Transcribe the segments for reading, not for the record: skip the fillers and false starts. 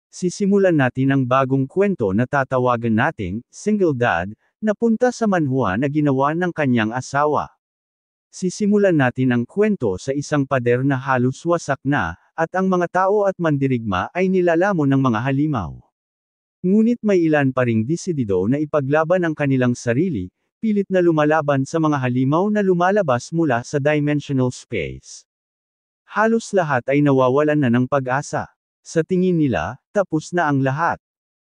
Sisimulan natin ang bagong kwento na tatawagan nating, Single Dad, na punta sa manhwa na ginawa ng kanyang asawa. Sisimulan natin ang kwento sa isang pader na halos wasak na, at ang mga tao at mandirigma ay nilalamon ng mga halimaw. Ngunit may ilan pa ring desidido na ipaglaban ang kanilang sarili, pilit na lumalaban sa mga halimaw na lumalabas mula sa dimensional space. Halos lahat ay nawawalan na ng pag-asa. Sa tingin nila, tapos na ang lahat.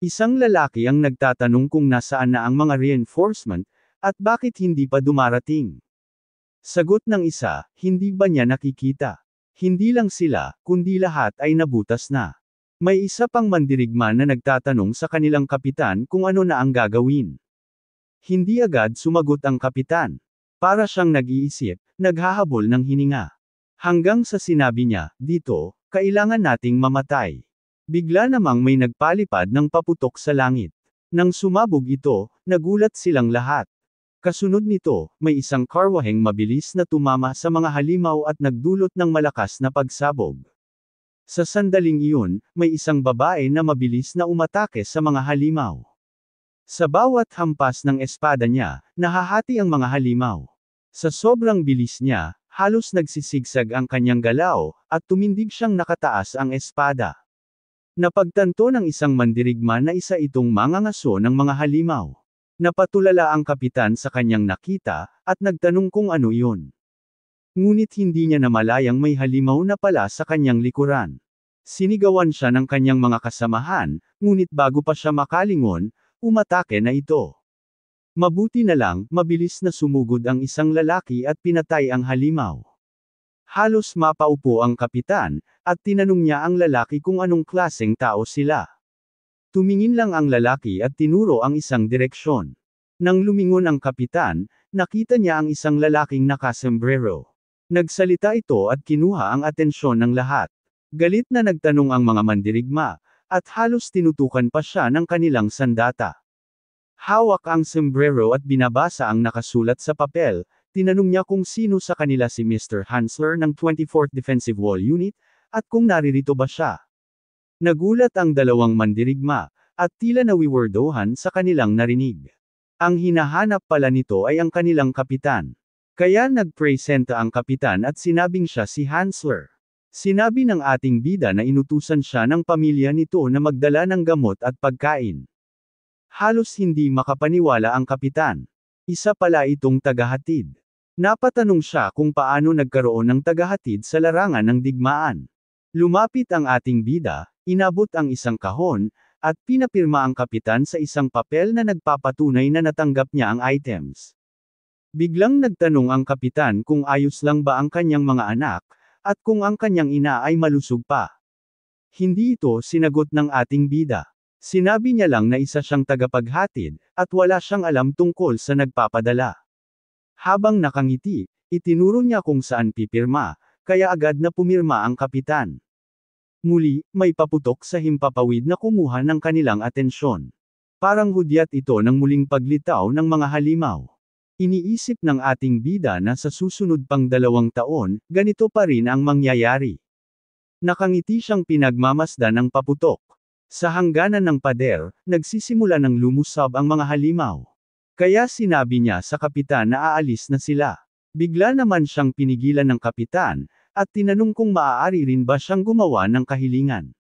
Isang lalaki ang nagtatanong kung nasaan na ang mga reinforcement, at bakit hindi pa dumarating. Sagot ng isa, hindi ba niya nakikita? Hindi lang sila, kundi lahat ay nabutas na. May isa pang mandirigma na nagtatanong sa kanilang kapitan kung ano na ang gagawin. Hindi agad sumagot ang kapitan. Para siyang nag-iisip, naghahabol ng hininga. Hanggang sa sinabi niya, dito, kailangan nating mamatay. Bigla namang may nagpalipad ng paputok sa langit. Nang sumabog ito, nagulat silang lahat. Kasunod nito, may isang karwaheng mabilis na tumama sa mga halimaw at nagdulot ng malakas na pagsabog. Sa sandaling iyon, may isang babae na mabilis na umatake sa mga halimaw. Sa bawat hampas ng espada niya, nahahati ang mga halimaw. Sa sobrang bilis niya, halos nagsisigsag ang kanyang galaw, at tumindig siyang nakataas ang espada. Napagtanto ng isang mandirigma na isa itong mangangaso ng mga halimaw. Napatulala ang kapitan sa kanyang nakita, at nagtanong kung ano iyon. Ngunit hindi niya namalayang may halimaw na pala sa kanyang likuran. Sinigawan siya ng kanyang mga kasamahan, ngunit bago pa siya makalingon, umatake na ito. Mabuti na lang, mabilis na sumugod ang isang lalaki at pinatay ang halimaw. Halos mapaupo ang kapitan, at tinanong niya ang lalaki kung anong klaseng tao sila. Tumingin lang ang lalaki at tinuro ang isang direksyon. Nang lumingon ang kapitan, nakita niya ang isang lalaking nakasombrero. Nagsalita ito at kinuha ang atensyon ng lahat. Galit na nagtanong ang mga mandirigma, at halos tinutukan pa siya ng kanilang sandata. Hawak ang sombrero at binabasa ang nakasulat sa papel, tinanong niya kung sino sa kanila si Mr. Hansler ng 24th Defensive Wall Unit, at kung naririto ba siya. Nagulat ang dalawang mandirigma, at tila nawiwerdohan sa kanilang narinig. Ang hinahanap pala nito ay ang kanilang kapitan. Kaya nagpresenta ang kapitan at sinabing siya si Hansler. Sinabi ng ating bida na inutusan siya ng pamilya nito na magdala ng gamot at pagkain. Halos hindi makapaniwala ang kapitan. Isa pala itong tagahatid. Napatanong siya kung paano nagkaroon ng tagahatid sa larangan ng digmaan. Lumapit ang ating bida, inabot ang isang kahon, at pinapirma ang kapitan sa isang papel na nagpapatunay na natanggap niya ang items. Biglang nagtanong ang kapitan kung ayos lang ba ang kanyang mga anak, at kung ang kanyang ina ay malusog pa. Hindi ito sinagot ng ating bida. Sinabi niya lang na isa siyang tagapaghatid, at wala siyang alam tungkol sa nagpapadala. Habang nakangiti, itinuro niya kung saan pipirma, kaya agad na pumirma ang kapitan. Muli, may paputok sa himpapawid na kumuha ng kanilang atensyon. Parang hudyat ito ng muling paglitaw ng mga halimaw. Iniisip ng ating bida na sa susunod pang 2 taon, ganito pa rin ang mangyayari. Nakangiti siyang pinagmamasdan ng paputok. Sa hangganan ng pader, nagsisimula ng lumusab ang mga halimaw. Kaya sinabi niya sa kapitan na aalis na sila. Bigla naman siyang pinigilan ng kapitan, at tinanong kung maaari rin ba siyang gumawa ng kahilingan.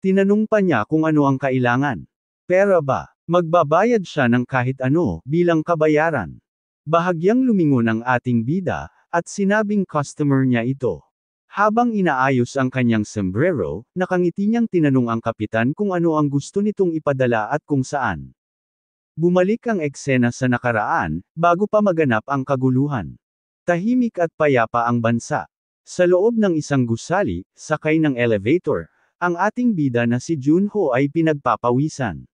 Tinanong pa niya kung ano ang kailangan. Pera ba? Magbabayad siya ng kahit ano, bilang kabayaran. Bahagyang lumingon ang ating bida, at sinabing customer niya ito. Habang inaayos ang kanyang sombrero, nakangiti niyang tinanong ang kapitan kung ano ang gusto nitong ipadala at kung saan. Bumalik ang eksena sa nakaraan, bago pa maganap ang kaguluhan. Tahimik at payapa ang bansa. Sa loob ng isang gusali, sakay ng elevator, ang ating bida na si Junho ay pinagpapawisan.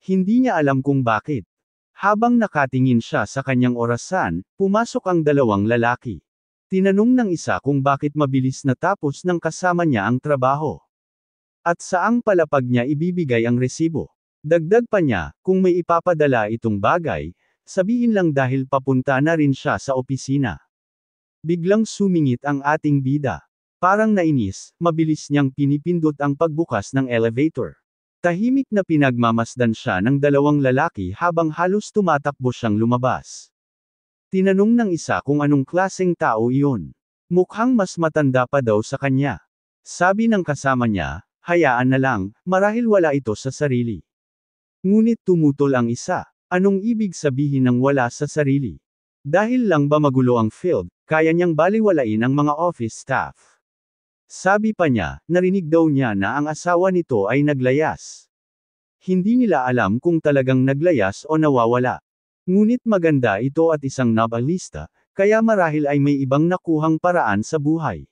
Hindi niya alam kung bakit. Habang nakatingin siya sa kanyang orasan, pumasok ang dalawang lalaki. Tinanong ng isa kung bakit mabilis natapos ng kasama niya ang trabaho. At saang palapag niya ibibigay ang resibo. Dagdag pa niya, kung may ipapadala itong bagay, sabihin lang dahil papunta na rin siya sa opisina. Biglang sumingit ang ating bida. Parang nainis, mabilis niyang pinipindot ang pagbukas ng elevator. Tahimik na pinagmamasdan siya ng dalawang lalaki habang halos tumatakbo siyang lumabas. Tinanong ng isa kung anong klaseng tao iyon. Mukhang mas matanda pa daw sa kanya. Sabi ng kasama niya, hayaan na lang, marahil wala ito sa sarili. Ngunit tumutol ang isa. Anong ibig sabihin ng wala sa sarili? Dahil lang ba magulo ang field, kaya niyang baliwalain ang mga office staff. Sabi pa niya, narinig daw niya na ang asawa nito ay naglayas. Hindi nila alam kung talagang naglayas o nawawala. Ngunit maganda ito at isang novelista, kaya marahil ay may ibang nakuhang paraan sa buhay.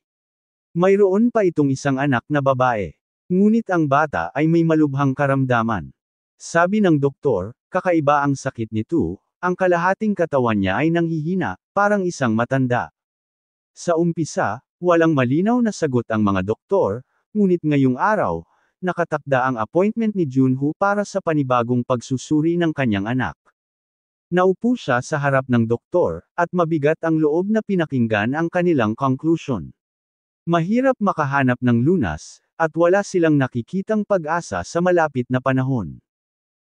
Mayroon pa itong isang anak na babae. Ngunit ang bata ay may malubhang karamdaman. Sabi ng doktor, kakaiba ang sakit nito, ang kalahating katawan niya ay nanghihina, parang isang matanda. Sa umpisa, walang malinaw na sagot ang mga doktor, ngunit ngayong araw, nakatakda ang appointment ni Junho para sa panibagong pagsusuri ng kanyang anak. Naupo siya sa harap ng doktor, at mabigat ang loob na pinakinggan ang kanilang conclusion. Mahirap makahanap ng lunas, at wala silang nakikitang pag-asa sa malapit na panahon.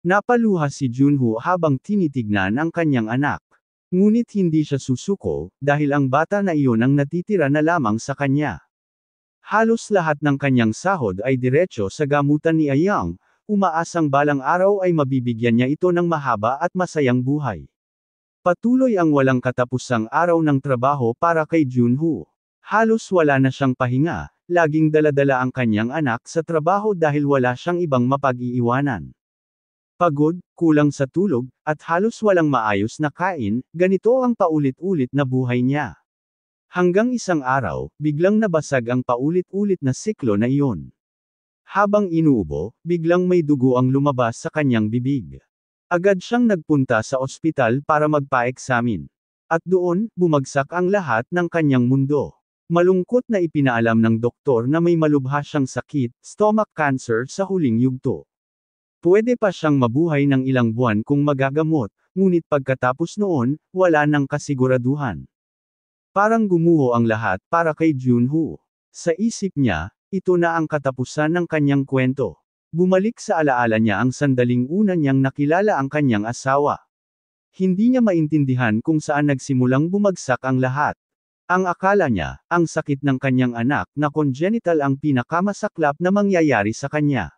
Napaluha si Junho habang tinitignan ang kanyang anak. Ngunit hindi siya susuko, dahil ang bata na iyon ang natitira na lamang sa kanya. Halos lahat ng kanyang sahod ay diretso sa gamutan ni Ayang, umaasang balang araw ay mabibigyan niya ito ng mahaba at masayang buhay. Patuloy ang walang katapusang araw ng trabaho para kay Junho. Halos wala na siyang pahinga, laging daladala ang kanyang anak sa trabaho dahil wala siyang ibang mapag-iiwanan. Pagod, kulang sa tulog, at halos walang maayos na kain, ganito ang paulit-ulit na buhay niya. Hanggang isang araw, biglang nabasag ang paulit-ulit na siklo na iyon. Habang inuubo, biglang may dugo ang lumabas sa kanyang bibig. Agad siyang nagpunta sa ospital para magpa-eksamin. At doon, bumagsak ang lahat ng kanyang mundo. Malungkot na ipinaalam ng doktor na may malubha siyang sakit, stomach cancer sa huling yugto. Pwede pa siyang mabuhay ng ilang buwan kung magagamot, ngunit pagkatapos noon, wala nang kasiguraduhan. Parang gumuho ang lahat para kay Junho. Sa isip niya, ito na ang katapusan ng kanyang kwento. Bumalik sa alaala niya ang sandaling una niyang nakilala ang kanyang asawa. Hindi niya maintindihan kung saan nagsimulang bumagsak ang lahat. Ang akala niya, ang sakit ng kanyang anak na congenital ang pinakamasaklap na mangyayari sa kanya.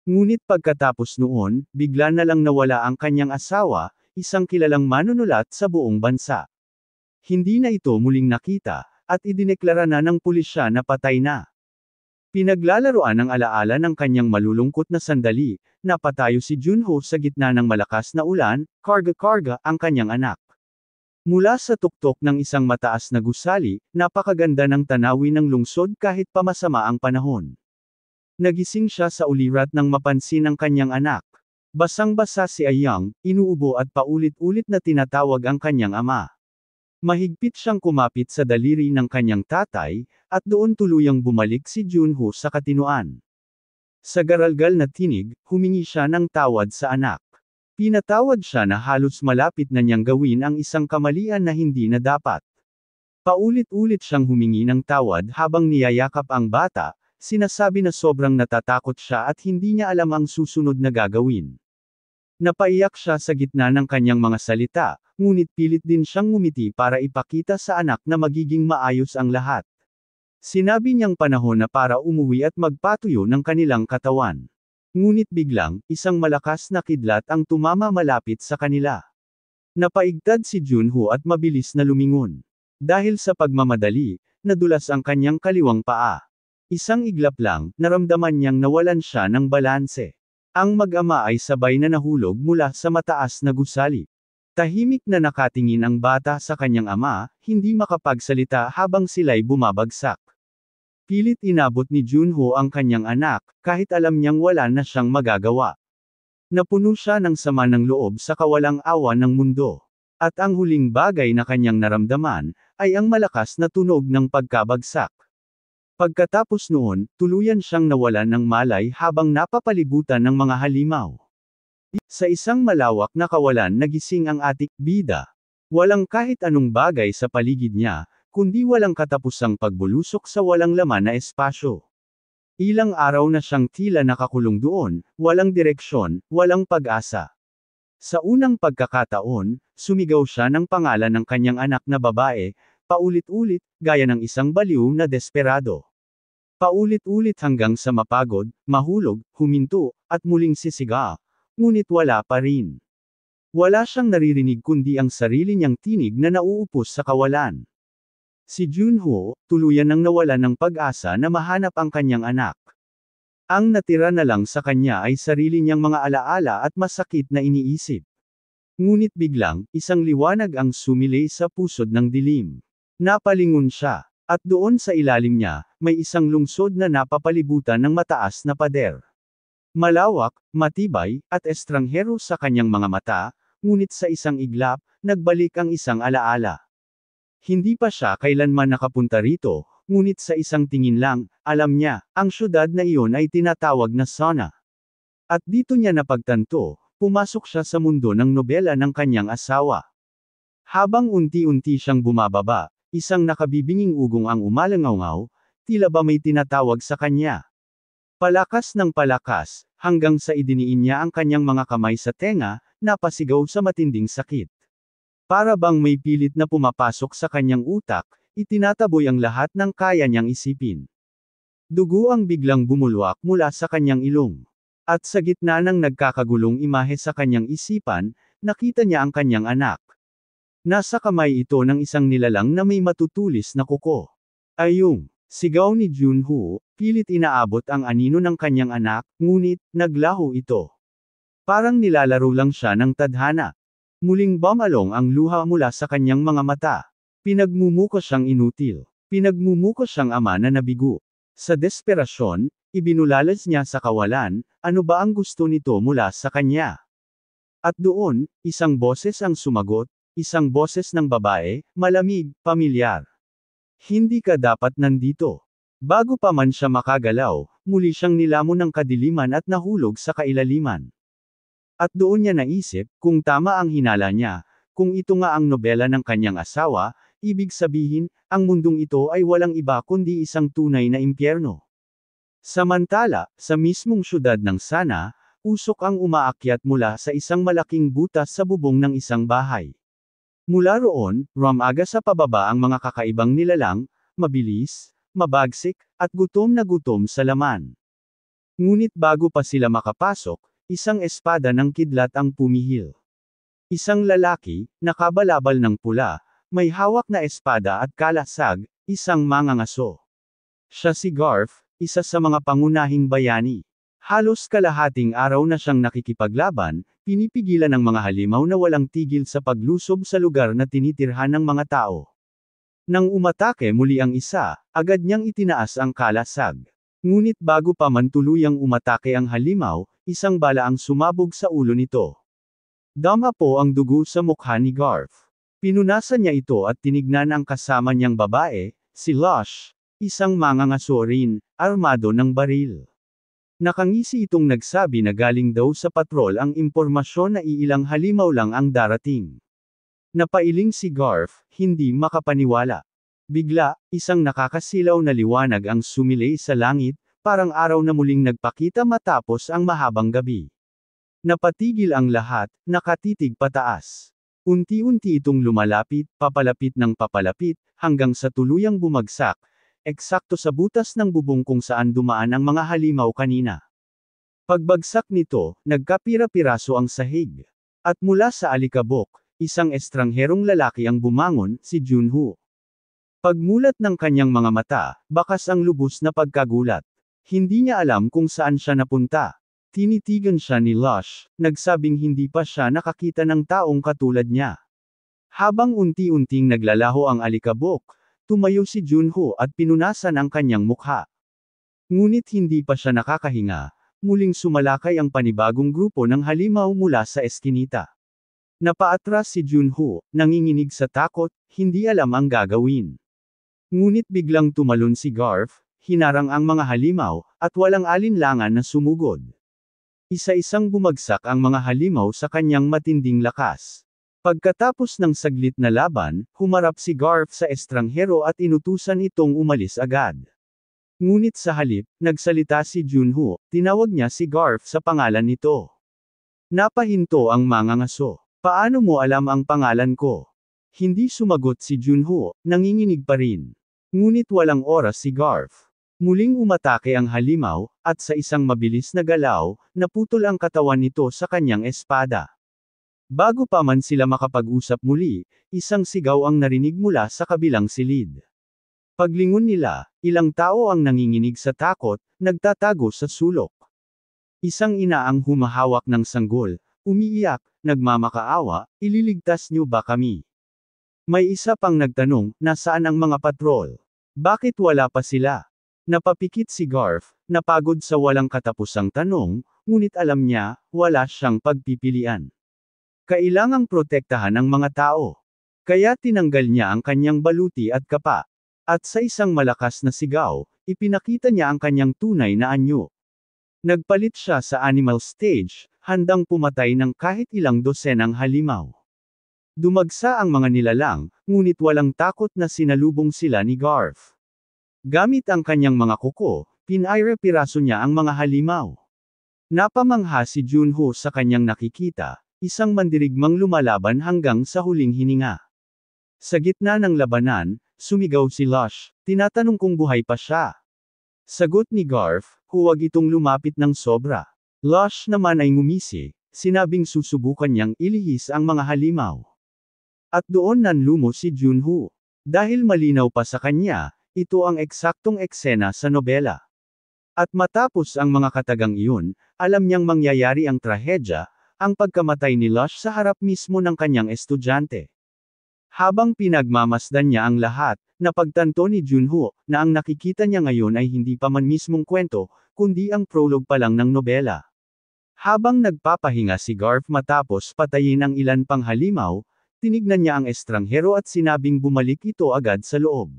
Ngunit pagkatapos noon, bigla na lang nawala ang kanyang asawa, isang kilalang manunulat sa buong bansa. Hindi na ito muling nakita, at idineklara na ng pulisya na patay na. Pinaglalaroan ng alaala ng kanyang malulungkot na sandali, napatayo si Junho sa gitna ng malakas na ulan, karga-karga ang kanyang anak. Mula sa tuktok ng isang mataas na gusali, napakaganda ng tanawin ng lungsod kahit pa masama ang panahon. Nagising siya sa ulirat nang mapansin ang kanyang anak. Basang-basa si Ayang, inuubo at paulit-ulit na tinatawag ang kanyang ama. Mahigpit siyang kumapit sa daliri ng kanyang tatay, at doon tuluyang bumalik si Junho sa katinoan. Sa garalgal na tinig, humingi siya ng tawad sa anak. Pinatawad siya na halos malapit na niyang gawin ang isang kamalian na hindi na dapat. Paulit-ulit siyang humingi ng tawad habang niyayakap ang bata, sinasabi na sobrang natatakot siya at hindi niya alam ang susunod na gagawin. Napaiyak siya sa gitna ng kanyang mga salita, ngunit pilit din siyang ngumiti para ipakita sa anak na magiging maayos ang lahat. Sinabi niyang panahon na para umuwi at magpatuyo ng kanilang katawan. Ngunit biglang, isang malakas na kidlat ang tumama malapit sa kanila. Napaigtad si Junho at mabilis na lumingon. Dahil sa pagmamadali, nadulas ang kanyang kaliwang paa. Isang iglap lang, naramdaman niyang nawalan siya ng balanse. Ang mag-ama ay sabay na nahulog mula sa mataas na gusali. Tahimik na nakatingin ang bata sa kanyang ama, hindi makapagsalita habang sila'y bumabagsak. Pilit inabot ni Junho ang kanyang anak, kahit alam niyang wala na siyang magagawa. Napuno siya ng sama ng loob sa kawalang awa ng mundo. At ang huling bagay na kanyang naramdaman, ay ang malakas na tunog ng pagkabagsak. Pagkatapos noon, tuluyan siyang nawalan ng malay habang napapalibutan ng mga halimaw. Sa isang malawak na kawalan nagising ang ating bida. Walang kahit anong bagay sa paligid niya, kundi walang katapusang pagbulusok sa walang laman na espasyo. Ilang araw na siyang tila nakakulong doon, walang direksyon, walang pag-asa. Sa unang pagkakataon, sumigaw siya ng pangalan ng kanyang anak na babae, paulit-ulit, gaya ng isang baliw na desperado. Paulit-ulit hanggang sa mapagod, mahulog, huminto, at muling sisiga. Ngunit wala pa rin. Wala siyang naririnig kundi ang sarili niyang tinig na nauupos sa kawalan. Si Junho, tuluyan nang nawalan ng pag-asa na mahanap ang kanyang anak. Ang natira na lang sa kanya ay sarili niyang mga alaala at masakit na iniisip. Ngunit biglang, isang liwanag ang sumilay sa pusod ng dilim. Napalingon siya, at doon sa ilalim niya, may isang lungsod na napapalibutan ng mataas na pader. Malawak, matibay, at estranghero sa kanyang mga mata, ngunit sa isang iglap, nagbalik ang isang alaala. Hindi pa siya kailanman nakapunta rito, ngunit sa isang tingin lang, alam niya, ang syudad na iyon ay tinatawag na Sana. At dito niya napagtanto, pumasok siya sa mundo ng nobela ng kanyang asawa. Habang unti-unti siyang bumababa, isang nakabibinging ugong ang umalangaw-ngaw, tila ba may tinatawag sa kanya. Palakas ng palakas, hanggang sa idiniin niya ang kanyang mga kamay sa tenga, napasigaw sa matinding sakit. Para bang may pilit na pumapasok sa kanyang utak, itinataboy ang lahat ng kaya niyang isipin. Dugo ang biglang bumulwak mula sa kanyang ilong. At sa gitna ng nagkakagulong imahe sa kanyang isipan, nakita niya ang kanyang anak. Nasa kamay ito ng isang nilalang na may matutulis na kuko. Ayung! Sigaw ni Junho, pilit inaabot ang anino ng kanyang anak, ngunit, naglaho ito. Parang nilalaro lang siya ng tadhana. Muling bumalong ang luha mula sa kanyang mga mata. Pinagmumukos siyang inutil. Pinagmumukos siyang ama na nabigo. Sa desperasyon, ibinulalas niya sa kawalan, ano ba ang gusto nito mula sa kanya? At doon, isang boses ang sumagot, isang boses ng babae, malamig, pamilyar. Hindi ka dapat nandito. Bago pa man siya makagalaw, muli siyang nilamon ng kadiliman at nahulog sa kailaliman. At doon niya naisip, kung tama ang hinala niya, kung ito nga ang nobela ng kanyang asawa, ibig sabihin, ang mundong ito ay walang iba kundi isang tunay na impyerno. Samantala, sa mismong syudad ng Sana, usok ang umaakyat mula sa isang malaking butas sa bubong ng isang bahay. Mula roon, rumaga sa pababa ang mga kakaibang nilalang, mabilis, mabagsik, at gutom na gutom sa laman. Ngunit bago pa sila makapasok, isang espada ng kidlat ang pumihil. Isang lalaki, nakabalabal ng pula, may hawak na espada at kalasag, isang mangangaso. Siya si Garf, isa sa mga pangunahing bayani. Halos kalahating araw na siyang nakikipaglaban, pinipigilan ng mga halimaw na walang tigil sa paglusob sa lugar na tinitirhan ng mga tao. Nang umatake muli ang isa, agad niyang itinaas ang kalasag. Ngunit bago pa man tuluyang umatake ang halimaw, isang bala ang sumabog sa ulo nito. Dama po ang dugo sa mukha ni Garf. Pinunasan niya ito at tinignan ang kasama niyang babae, si Lush, isang mangangaso rin, armado ng baril. Nakangisi itong nagsabi na galing daw sa patrol ang impormasyon na iilang halimaw lang ang darating. Napailing si Garf, hindi makapaniwala. Bigla, isang nakakasilaw na liwanag ang sumilay sa langit, parang araw na muling nagpakita matapos ang mahabang gabi. Napatigil ang lahat, nakatitig pataas. Unti-unti itong lumalapit, papalapit ng papalapit, hanggang sa tuluyang bumagsak, eksakto sa butas ng bubong kung saan dumaan ang mga halimaw kanina. Pagbagsak nito, nagkapira-piraso ang sahig. At mula sa alikabok, isang estrangherong lalaki ang bumangon, si Junho. Pagmulat ng kanyang mga mata, bakas ang lubos na pagkagulat. Hindi niya alam kung saan siya napunta. Tinitigan siya ni Lush, nagsabing hindi pa siya nakakita ng taong katulad niya. Habang unti-unting naglalaho ang alikabok, tumayo si Junho at pinunasan ang kanyang mukha. Ngunit hindi pa siya nakakahinga, muling sumalakay ang panibagong grupo ng halimaw mula sa eskinita. Napaatras si Junho, nanginginig sa takot, hindi alam ang gagawin. Ngunit biglang tumalon si Garf, hinarang ang mga halimaw, at walang alinlangan na sumugod. Isa-isang bumagsak ang mga halimaw sa kanyang matinding lakas. Pagkatapos ng saglit na laban, humarap si Garf sa estranghero at inutusan itong umalis agad. Ngunit sa halip, nagsalita si Junho, tinawag niya si Garf sa pangalan nito. Napahinto ang mangangaso. Paano mo alam ang pangalan ko? Hindi sumagot si Junho, nanginginig pa rin. Ngunit walang oras si Garf. Muling umatake ang halimaw, at sa isang mabilis na galaw, naputol ang katawan nito sa kanyang espada. Bago pa man sila makapag-usap muli, isang sigaw ang narinig mula sa kabilang silid. Paglingon nila, ilang tao ang nanginginig sa takot, nagtatago sa sulok. Isang ina ang humahawak ng sanggol, umiiyak, nagmamakaawa, ililigtas niyo ba kami? May isa pang nagtanong, nasaan ang mga patrol? Bakit wala pa sila? Napapikit si Garf, napagod sa walang katapusang tanong, ngunit alam niya, wala siyang pagpipilian. Kailangang protektahan ang mga tao. Kaya tinanggal niya ang kanyang baluti at kapa. At sa isang malakas na sigaw, ipinakita niya ang kanyang tunay na anyo. Nagpalit siya sa animal stage, handang pumatay ng kahit ilang dosenang halimaw. Dumagsa ang mga nilalang, ngunit walang takot na sinalubong sila ni Garf. Gamit ang kanyang mga kuko, pinaire-piraso niya ang mga halimaw. Napamangha si Junho sa kanyang nakikita, isang mandirigmang lumalaban hanggang sa huling hininga. Sa gitna ng labanan, sumigaw si Lush, tinatanong kung buhay pa siya. Sagot ni Garf, huwag itong lumapit ng sobra. Lush naman ay ngumisi, sinabing susubukan niyang ilihis ang mga halimaw. At doon nanlumo si Junho. Dahil malinaw pa sa kanya, ito ang eksaktong eksena sa nobela. At matapos ang mga katagang iyon, alam niyang mangyayari ang trahedya, ang pagkamatay ni Lush sa harap mismo ng kanyang estudyante. Habang pinagmamasdan niya ang lahat, napagtanto ni Junho, na ang nakikita niya ngayon ay hindi pa man mismong kwento, kundi ang prologue pa lang ng nobela. Habang nagpapahinga si Garf matapos patayin ang ilan pang halimaw, tinignan niya ang estranghero at sinabing bumalik ito agad sa loob.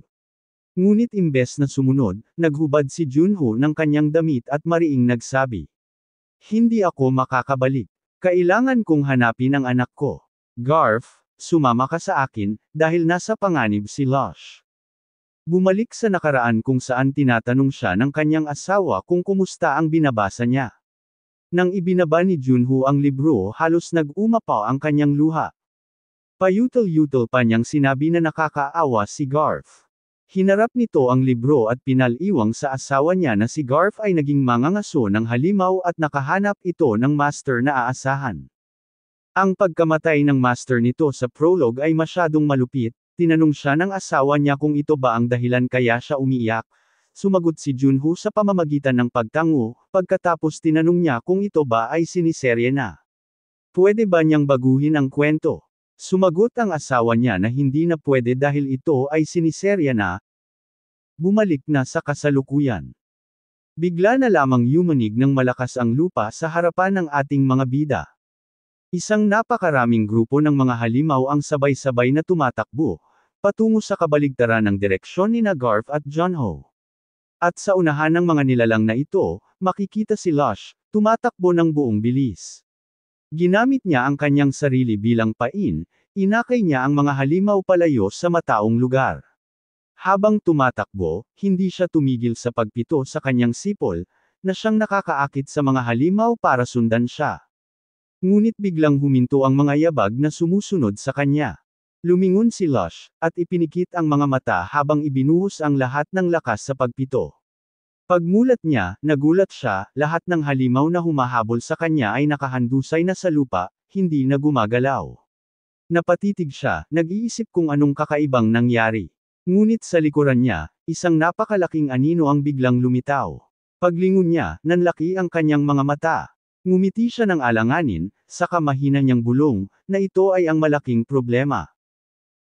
Ngunit imbes na sumunod, naghubad si Junho ng kanyang damit at mariing nagsabi. Hindi ako makakabalik. Kailangan kong hanapin ang anak ko. Garf, sumama ka sa akin, dahil nasa panganib si Lush. Bumalik sa nakaraan kung saan tinatanong siya ng kanyang asawa kung kumusta ang binabasa niya. Nang ibinaba ni Junho ang libro, halos nag-umapaw ang kanyang luha. Payutol-yutol pa niyang sinabi na nakakaawa si Garf. Hinarap nito ang libro at pinaliwang sa asawa niya na si Garf ay naging mangangaso ng halimaw at nakahanap ito ng master na aasahan. Ang pagkamatay ng master nito sa prologue ay masyadong malupit, tinanong siya ng asawa niya kung ito ba ang dahilan kaya siya umiiyak. Sumagot si Junho sa pamamagitan ng pagtango, pagkatapos tinanong niya kung ito ba ay siniserye na. Pwede ba niyang baguhin ang kwento? Sumagot ang asawa niya na hindi na pwede dahil ito ay siniserye na. Bumalik na sa kasalukuyan. Bigla na lamang yumanig ng malakas ang lupa sa harapan ng ating mga bida. Isang napakaraming grupo ng mga halimaw ang sabay-sabay na tumatakbo, patungo sa kabaligtaran ng direksyon ni Garf at Junho. At sa unahan ng mga nilalang na ito, makikita si Lush, tumatakbo ng buong bilis. Ginamit niya ang kanyang sarili bilang pain, inakay niya ang mga halimaw palayo sa mataong lugar. Habang tumatakbo, hindi siya tumigil sa pagpito sa kanyang sipol, na siyang nakakaakit sa mga halimaw para sundan siya. Ngunit biglang huminto ang mga yabag na sumusunod sa kanya. Lumingon si Lush, at ipinikit ang mga mata habang ibinuhos ang lahat ng lakas sa pagpito. Pagmulat niya, nagulat siya, lahat ng halimaw na humahabol sa kanya ay nakahandusay na sa lupa, hindi na gumagalaw. Napatitig siya, nag-iisip kung anong kakaibang nangyari. Ngunit sa likuran niya, isang napakalaking anino ang biglang lumitaw. Paglingon niya, nanlaki ang kanyang mga mata. Ngumiti siya ng alanganin, saka mahina niyang bulong, na ito ay ang malaking problema.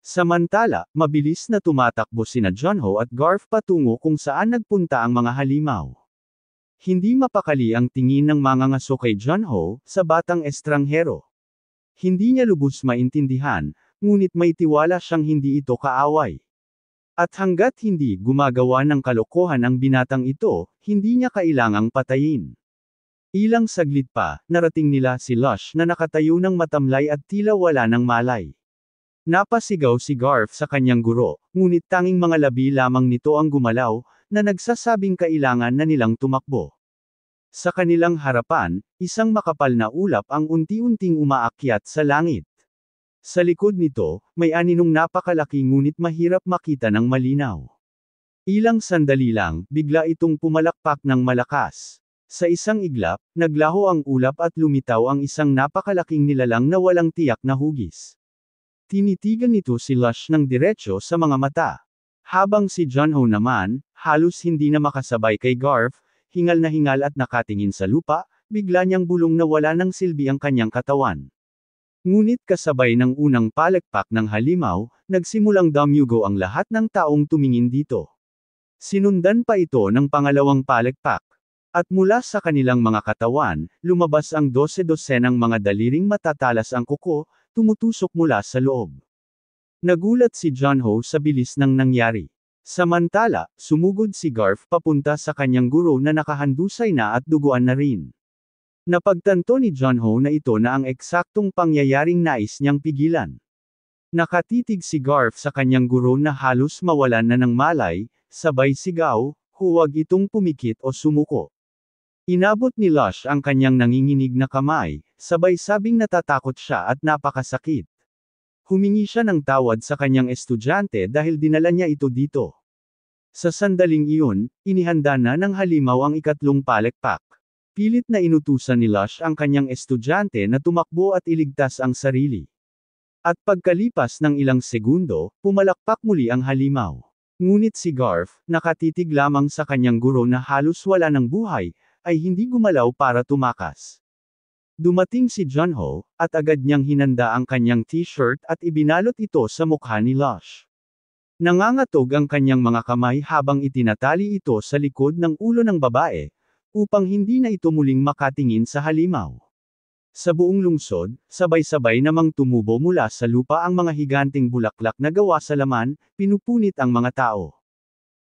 Samantala, mabilis na tumatakbo sina Junho at Garf patungo kung saan nagpunta ang mga halimaw. Hindi mapakali ang tingin ng mangangaso kay Junho, sa batang estranghero. Hindi niya lubos maintindihan, ngunit may tiwala siyang hindi ito kaaway. At hanggat hindi gumagawa ng kalokohan ang binatang ito, hindi niya kailangang patayin. Ilang saglit pa, narating nila si Lush na nakatayo ng matamlay at tila wala ng malay. Napasigaw si Garf sa kanyang guro, ngunit tanging mga labi lamang nito ang gumalaw, na nagsasabing kailangan na nilang tumakbo. Sa kanilang harapan, isang makapal na ulap ang unti-unting umaakyat sa langit. Sa likod nito, may aninong napakalaki ngunit mahirap makita ng malinaw. Ilang sandali lang, bigla itong pumalakpak ng malakas. Sa isang iglap, naglaho ang ulap at lumitaw ang isang napakalaking nilalang na walang tiyak na hugis. Tinitigan nito si Lush ng diretsyo sa mga mata. Habang si Junho naman, halos hindi na makasabay kay Garf, hingal na hingal at nakatingin sa lupa, bigla niyang bulong na wala ng silbi ang kanyang katawan. Ngunit kasabay ng unang palakpak ng halimaw, nagsimulang damyugo ang lahat ng taong tumingin dito. Sinundan pa ito ng pangalawang palakpak. At mula sa kanilang mga katawan, lumabas ang 12-dosenang mga daliring matatalas ang kuko, tumutusok mula sa loob. Nagulat si Junho sa bilis ng nangyari. Samantala, sumugod si Garf papunta sa kanyang guro na nakahandusay na at duguan na rin. Napagtanto ni Junho na ito na ang eksaktong pangyayaring nais niyang pigilan. Nakatitig si Garf sa kanyang guro na halos mawalan na ng malay, sabay sigaw, huwag itong pumikit o sumuko. Inabot ni Lush ang kanyang nanginginig na kamay, sabay sabing natatakot siya at napakasakit. Humingi siya ng tawad sa kanyang estudyante dahil dinala niya ito dito. Sa sandaling iyon, inihanda na ng halimaw ang ikatlong palakpak. Pilit na inutusan ni Lush ang kanyang estudyante na tumakbo at iligtas ang sarili. At pagkalipas ng ilang segundo, pumalakpak muli ang halimaw. Ngunit si Garf, nakatitig lamang sa kanyang guro na halos wala ng buhay, ay hindi gumalaw para tumakas. Dumating si Junho, at agad niyang hinanda ang kanyang t-shirt at ibinalot ito sa mukha ni Lush. Nangangatog ang kanyang mga kamay habang itinatali ito sa likod ng ulo ng babae, upang hindi na ito muling makatingin sa halimaw. Sa buong lungsod, sabay-sabay namang tumubo mula sa lupa ang mga higanting bulaklak na gawa sa laman, pinupunit ang mga tao.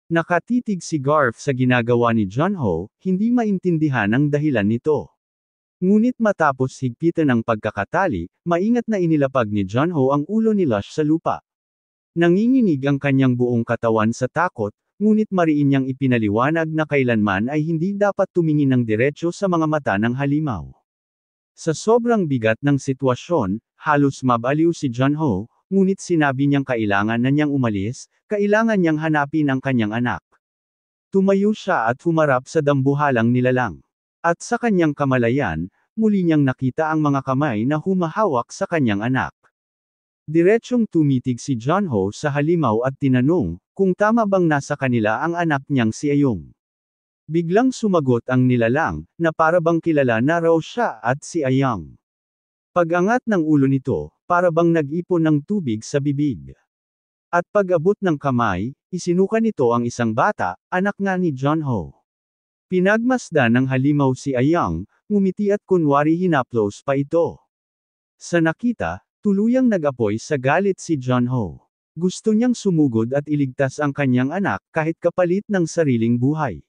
Nakatitig si Garf sa ginagawa ni Junho, hindi maintindihan ang dahilan nito. Ngunit matapos higpitan ang pagkakatali, maingat na inilapag ni Junho ang ulo ni Lush sa lupa. Nanginginig ang kanyang buong katawan sa takot, ngunit mariin niyang ipinaliwanag na kailanman ay hindi dapat tumingin ng diretsyo sa mga mata ng halimaw. Sa sobrang bigat ng sitwasyon, halos mabaliw si Junho, ngunit sinabi niyang kailangan na niyang umalis, kailangan niyang hanapin ang kanyang anak. Tumayo siya at humarap sa dambuhalang nilalang. At sa kanyang kamalayan, muli niyang nakita ang mga kamay na humahawak sa kanyang anak. Diretsyong tumitig si Junho sa halimaw at tinanong, kung tama bang nasa kanila ang anak niyang si Ayong. Biglang sumagot ang nilalang, na para bang kilala na raw siya at si Ayong. Pag-angat ng ulo nito, para bang nag-ipon ng tubig sa bibig. At pag-abot ng kamay, isinuka nito ang isang bata, anak nga ni Junho. Pinagmasdan ng halimaw si Ayong, ngumiti at kunwari hinaplos pa ito. Sa nakita, tuluyang nag-apoy sa galit si Junho. Gusto niyang sumugod at iligtas ang kanyang anak kahit kapalit ng sariling buhay.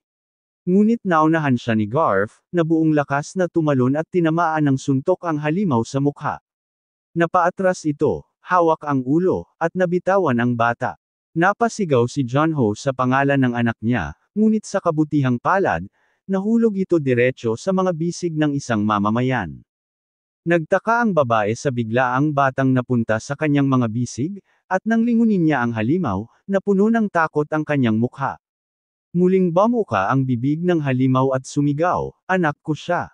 Ngunit naunahan siya ni Garf, na buong lakas na tumalon at tinamaan ng suntok ang halimaw sa mukha. Napaatras ito, hawak ang ulo, at nabitawan ang bata. Napasigaw si Junho sa pangalan ng anak niya, ngunit sa kabutihang palad, nahulog ito diretsyo sa mga bisig ng isang mamamayan. Nagtaka ang babae sa biglaang batang napunta sa kanyang mga bisig, at nang lingunin niya ang halimaw, napuno ng takot ang kanyang mukha. Muling bamuka ang bibig ng halimaw at sumigaw, anak ko siya.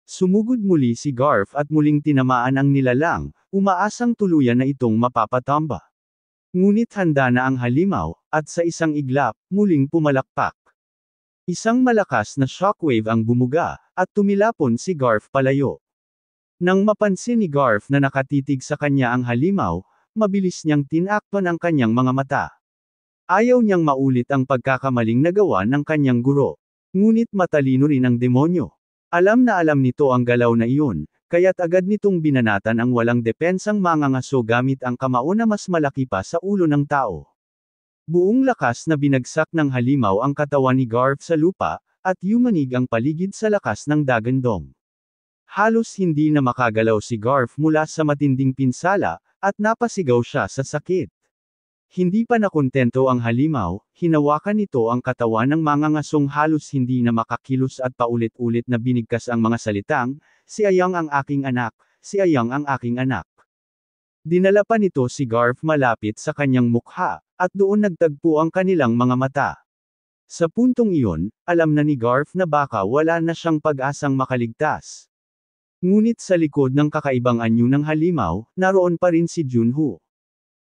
Sumugod muli si Garf at muling tinamaan ang nilalang, umaasang tuluyan na itong mapapatamba. Ngunit handa na ang halimaw, at sa isang iglap, muling pumalakpak. Isang malakas na shockwave ang bumuga, at tumilapon si Garf palayo. Nang mapansin ni Garf na nakatitig sa kanya ang halimaw, mabilis niyang tinakpan ang kanyang mga mata. Ayaw niyang maulit ang pagkakamaling nagawa ng kanyang guro. Ngunit matalino rin ang demonyo. Alam na alam nito ang galaw na iyon, kaya't agad nitong binanatan ang walang depensang mangangaso gamit ang kamao na mas malaki pa sa ulo ng tao. Buong lakas na binagsak ng halimaw ang katawan ni Garf sa lupa, at yumanig ang paligid sa lakas ng dagandong. Halos hindi na makagalaw si Garf mula sa matinding pinsala, at napasigaw siya sa sakit. Hindi pa nakontento ang halimaw, hinawakan nito ang katawan ng mangangasong halos hindi na makakilos at paulit-ulit na binigkas ang mga salitang, "Si Ayang ang aking anak, si Ayang ang aking anak." Dinala pa nito si Garf malapit sa kanyang mukha, at doon nagtagpo ang kanilang mga mata. Sa puntong iyon, alam na ni Garf na baka wala na siyang pag-asang makaligtas. Ngunit sa likod ng kakaibang anyo ng halimaw, naroon pa rin si Junho.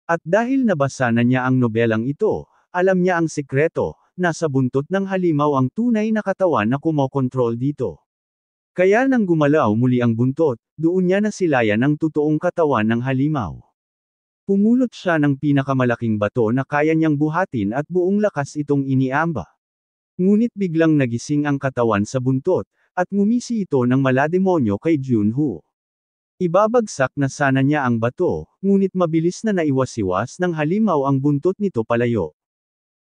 At dahil nabasa na niya ang nobelang ito, alam niya ang sikreto, nasa buntot ng halimaw ang tunay na katawan na kumokontrol dito. Kaya nang gumalaw muli ang buntot, doon niya nasilayan ang totoong katawan ng halimaw. Pumulot siya ng pinakamalaking bato na kaya niyang buhatin at buong lakas itong iniamba. Ngunit biglang nagising ang katawan sa buntot, at ngumisi ito ng malademonyo kay Junho. Ibabagsak na sana niya ang bato, ngunit mabilis na naiwas-iwas ng halimaw ang buntot nito palayo.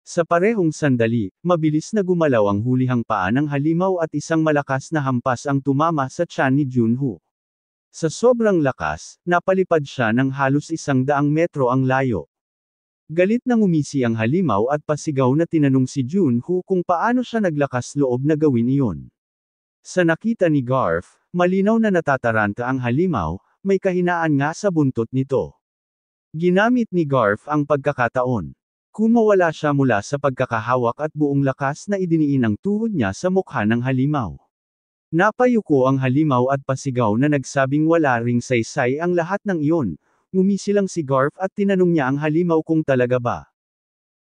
Sa parehong sandali, mabilis na gumalaw ang hulihang paa ng halimaw at isang malakas na hampas ang tumama sa tiyan ni Junho. Sa sobrang lakas, napalipad siya ng halos 100 metro ang layo. Galit na ngumisi ang halimaw at pasigaw na tinanong si Junho kung paano siya naglakas loob na gawin iyon. Sa nakita ni Garf, malinaw na natataranta ang halimaw, may kahinaan nga sa buntot nito. Ginamit ni Garf ang pagkakataon. Kumawala siya mula sa pagkakahawak at buong lakas na idiniin ang tuhod niya sa mukha ng halimaw. Napayuko ang halimaw at pasigaw na nagsabing wala ring saysay ang lahat ng iyon. Ngumisi lang si Garf at tinanong niya ang halimaw kung talaga ba.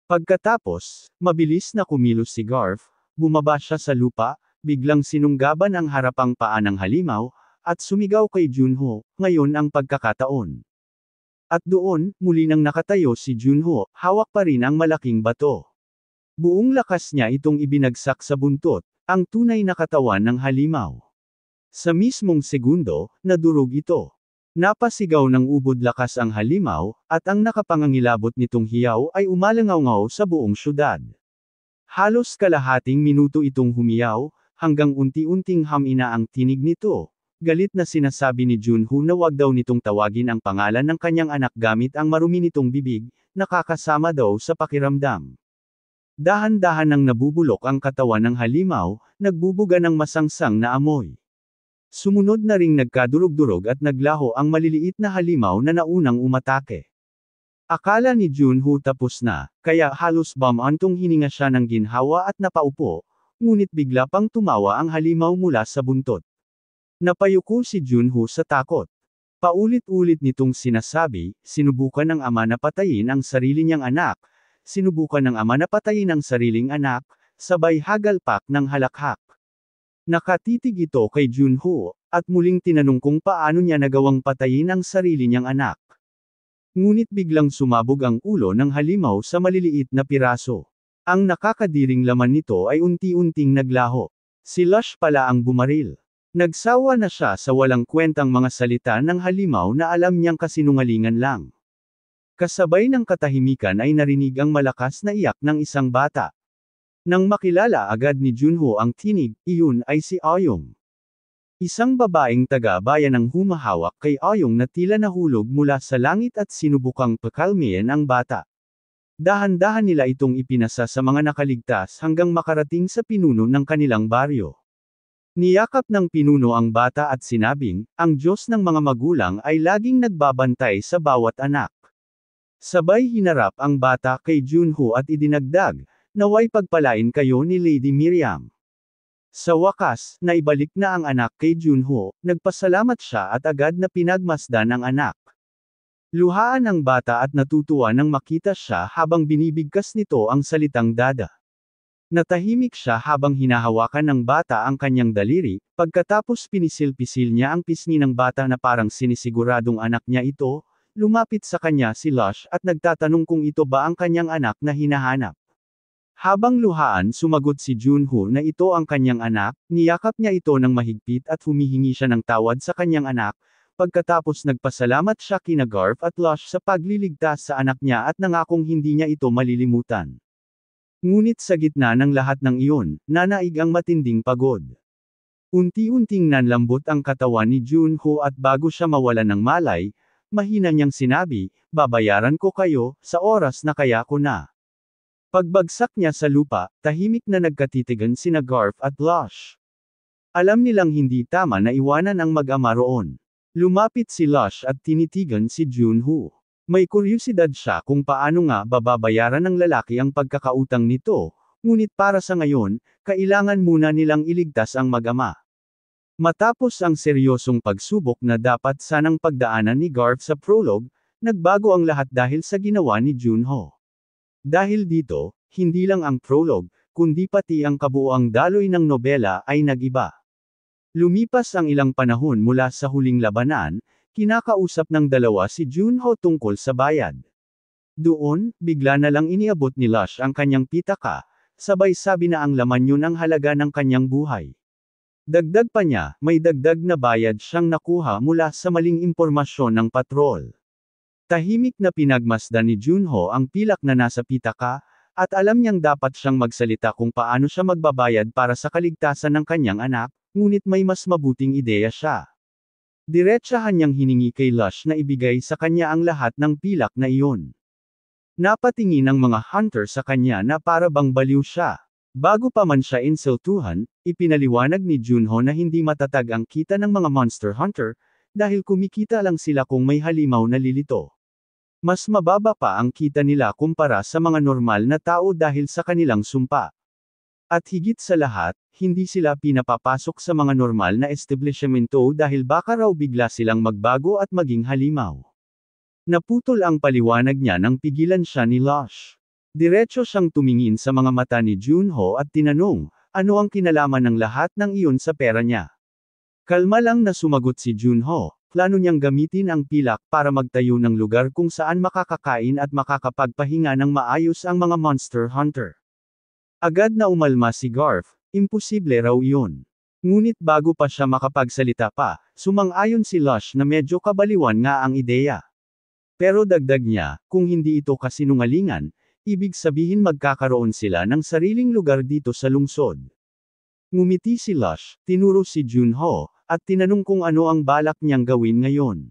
Pagkatapos, mabilis na kumilos si Garf, bumaba siya sa lupa, biglang sinunggaban ang harapang paa ng halimaw, at sumigaw kay Junho, "Ngayon ang pagkakataon." At doon, muli nang nakatayo si Junho, hawak pa rin ang malaking bato. Buong lakas niya itong ibinagsak sa buntot, ang tunay na katawan ng halimaw. Sa mismong segundo, nadurog ito. Napasigaw ng ubod lakas ang halimaw, at ang nakapangangilabot nitong hiyaw ay umalangaw-ngaw sa buong syudad. Halos kalahating minuto itong humiyaw, hanggang unti-unting hamina ang tinig nito. Galit na sinasabi ni Junho na wag daw nitong tawagin ang pangalan ng kanyang anak gamit ang marumi nitong bibig, nakakasama daw sa pakiramdam. Dahan-dahan nang nabubulok ang katawan ng halimaw, nagbubuga ng masangsang na amoy. Sumunod na ring nagkadurog-durog at naglaho ang maliliit na halimaw na naunang umatake. Akala ni Junho tapos na, kaya halos bumantong hininga siya ng ginhawa at napaupo, ngunit bigla pang tumawa ang halimaw mula sa buntot. Napayuko si Junho sa takot. Paulit-ulit nitong sinasabi, sinubukan ng ama na patayin ang sarili niyang anak, sinubukan ng ama na patayin ang sariling anak, sabay hagalpak ng halakhak. Nakatitig ito kay Junho, at muling tinanong kung paano niya nagawang patayin ang sarili niyang anak. Ngunit biglang sumabog ang ulo ng halimaw sa maliliit na piraso. Ang nakakadiring laman nito ay unti-unting naglaho. Si Lush pala ang bumaril. Nagsawa na siya sa walang kwentang mga salita ng halimaw na alam niyang kasinungalingan lang. Kasabay ng katahimikan ay narinig ang malakas na iyak ng isang bata. Nang makilala agad ni Junho ang tinig, iyon ay si Ayong. Isang babaeng taga-bayan ang humahawak kay Ayong na tila nahulog mula sa langit at sinubukang pakalmayan ang bata. Dahan-dahan nila itong ipinasa sa mga nakaligtas hanggang makarating sa pinuno ng kanilang baryo. Niyakap ng pinuno ang bata at sinabing, ang Diyos ng mga magulang ay laging nagbabantay sa bawat anak. Sabay hinarap ang bata kay Junho at idinagdag, naway pagpalain kayo ni Lady Miriam. Sa wakas, naibalik na ang anak kay Junho, nagpasalamat siya at agad na pinagmasdan ang anak. Luhaan ang bata at natutuwa nang makita siya habang binibigkas nito ang salitang dada. Natahimik siya habang hinahawakan ng bata ang kanyang daliri, pagkatapos pinisil-pisil niya ang pisngi ng bata na parang sinisiguradong anak niya ito, lumapit sa kanya si Lush at nagtatanong kung ito ba ang kanyang anak na hinahanap. Habang luhaan sumagot si Junho na ito ang kanyang anak, niyakap niya ito ng mahigpit at humihingi siya ng tawad sa kanyang anak, pagkatapos nagpasalamat siya kina Garf at Lush sa pagliligtas sa anak niya at nangakong hindi niya ito malilimutan. Ngunit sa gitna ng lahat ng iyon, nanaig ang matinding pagod. Unti-unting nanlambot ang katawan ni Junho at bago siya mawalan ng malay, mahina niyang sinabi, babayaran ko kayo, sa oras na kaya ko na. Pagbagsak niya sa lupa, tahimik na nagkatitigan sina Garf at Lush. Alam nilang hindi tama na iwanan ang mag-ama roon. Lumapit si Lush at tinitigan si Junho. May kuryusidad siya kung paano nga bababayaran ng lalaki ang pagkakautang nito, ngunit para sa ngayon, kailangan muna nilang iligtas ang mag-ama. Matapos ang seryosong pagsubok na dapat sanang pagdaanan ni Garf sa prologue, nagbago ang lahat dahil sa ginawa ni Junho. Dahil dito, hindi lang ang prologue, kundi pati ang kabuuang daloy ng nobela ay nag-iba. Lumipas ang ilang panahon mula sa huling labanan, kinakausap ng dalawa si Junho tungkol sa bayad. Doon, bigla na lang iniabot ni Lush ang kanyang pitaka, sabay sabi na ang laman yun ang halaga ng kanyang buhay. Dagdag pa niya, may dagdag na bayad siyang nakuha mula sa maling impormasyon ng patrol. Tahimik na pinagmasdan ni Junho ang pilak na nasa pitaka, at alam niyang dapat siyang magsalita kung paano siya magbabayad para sa kaligtasan ng kanyang anak, ngunit may mas mabuting ideya siya. Diretsahan niyang hiningi kay Lush na ibigay sa kanya ang lahat ng pilak na iyon. Napatingin ang mga hunter sa kanya na para bang baliw siya. Bago pa man siya insultuhan, ipinaliwanag ni Junho na hindi matatag ang kita ng mga monster hunter, dahil kumikita lang sila kung may halimaw na lilito. Mas mababa pa ang kita nila kumpara sa mga normal na tao dahil sa kanilang sumpa. At higit sa lahat, hindi sila pinapapasok sa mga normal na establishmento dahil baka raw bigla silang magbago at maging halimaw. Naputol ang paliwanag niya nang pigilan siya ni Lush. Diretso siyang tumingin sa mga mata ni Junho at tinanong, ano ang kinalaman ng lahat ng iyon sa pera niya? Kalma lang na sumagot si Junho, plano niyang gamitin ang pilak para magtayo ng lugar kung saan makakakain at makakapagpahinga ng maayos ang mga monster hunter. Agad na umalma si Garf, imposible raw iyon. Ngunit bago pa siya makapagsalita pa, sumang-ayon si Lush na medyo kabaliwan nga ang ideya. Pero dagdag niya, kung hindi ito kasinungalingan, ibig sabihin magkakaroon sila ng sariling lugar dito sa lungsod. Ngumiti si Lush, tinuro si Junho, at tinanong kung ano ang balak niyang gawin ngayon.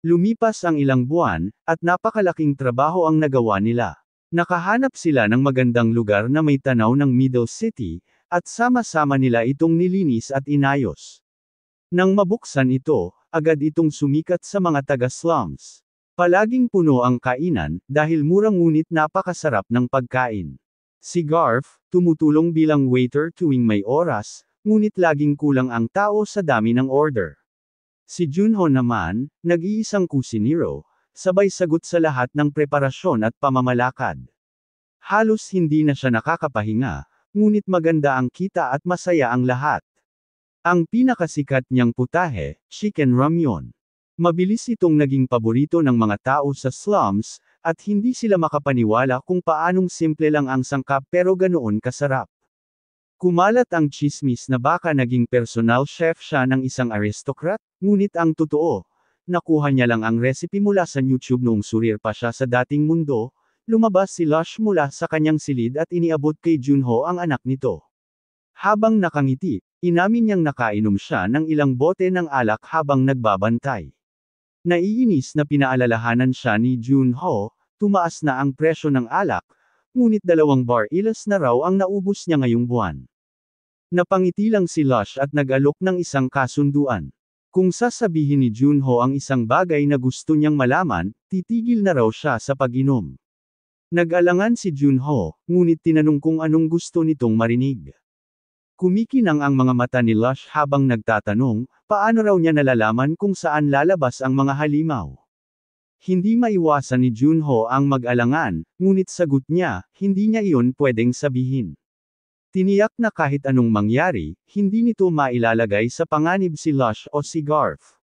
Lumipas ang ilang buwan, at napakalaking trabaho ang nagawa nila. Nakahanap sila ng magandang lugar na may tanaw ng Middle City, at sama-sama nila itong nilinis at inayos. Nang mabuksan ito, agad itong sumikat sa mga taga-slums. Palaging puno ang kainan, dahil murang ngunit napakasarap ng pagkain. Si Garf, tumutulong bilang waiter tuwing may oras, ngunit laging kulang ang tao sa dami ng order. Si Junho naman, nag-iisang kusinero, sabay sagot sa lahat ng preparasyon at pamamalakad. Halos hindi na siya nakakapahinga, ngunit maganda ang kita at masaya ang lahat. Ang pinakasikat niyang putahe, chicken ramyun. Mabilis itong naging paborito ng mga tao sa slums, at hindi sila makapaniwala kung paanong simple lang ang sangkap pero ganoon kasarap. Kumalat ang chismis na baka naging personal chef siya ng isang aristocrat, ngunit ang totoo, nakuha niya lang ang recipe mula sa YouTube noong surir pa siya sa dating mundo, lumabas si Lush mula sa kanyang silid at iniabot kay Junho ang anak nito. Habang nakangiti, inamin niyang nakainom siya ng ilang bote ng alak habang nagbabantay. Naiinis na pinaalalahanan siya ni Junho, tumaas na ang presyo ng alak, ngunit 2 bar ilas na raw ang naubos niya ngayong buwan. Napangiti lang si Lush at nag-alok ng isang kasunduan. Kung sasabihin ni Junho ang isang bagay na gusto niyang malaman, titigil na raw siya sa pag-inom. Nag-alangan si Junho, ngunit tinanong kung anong gusto nitong marinig. Kumikinang ang mga mata ni Lush habang nagtatanong, paano raw niya nalalaman kung saan lalabas ang mga halimaw. Hindi maiwasan ni Junho ang mag-alangan, ngunit sagot niya, hindi niya iyon pwedeng sabihin. Tiniyak na kahit anong mangyari, hindi nito mailalagay sa panganib si Lush o si Garf.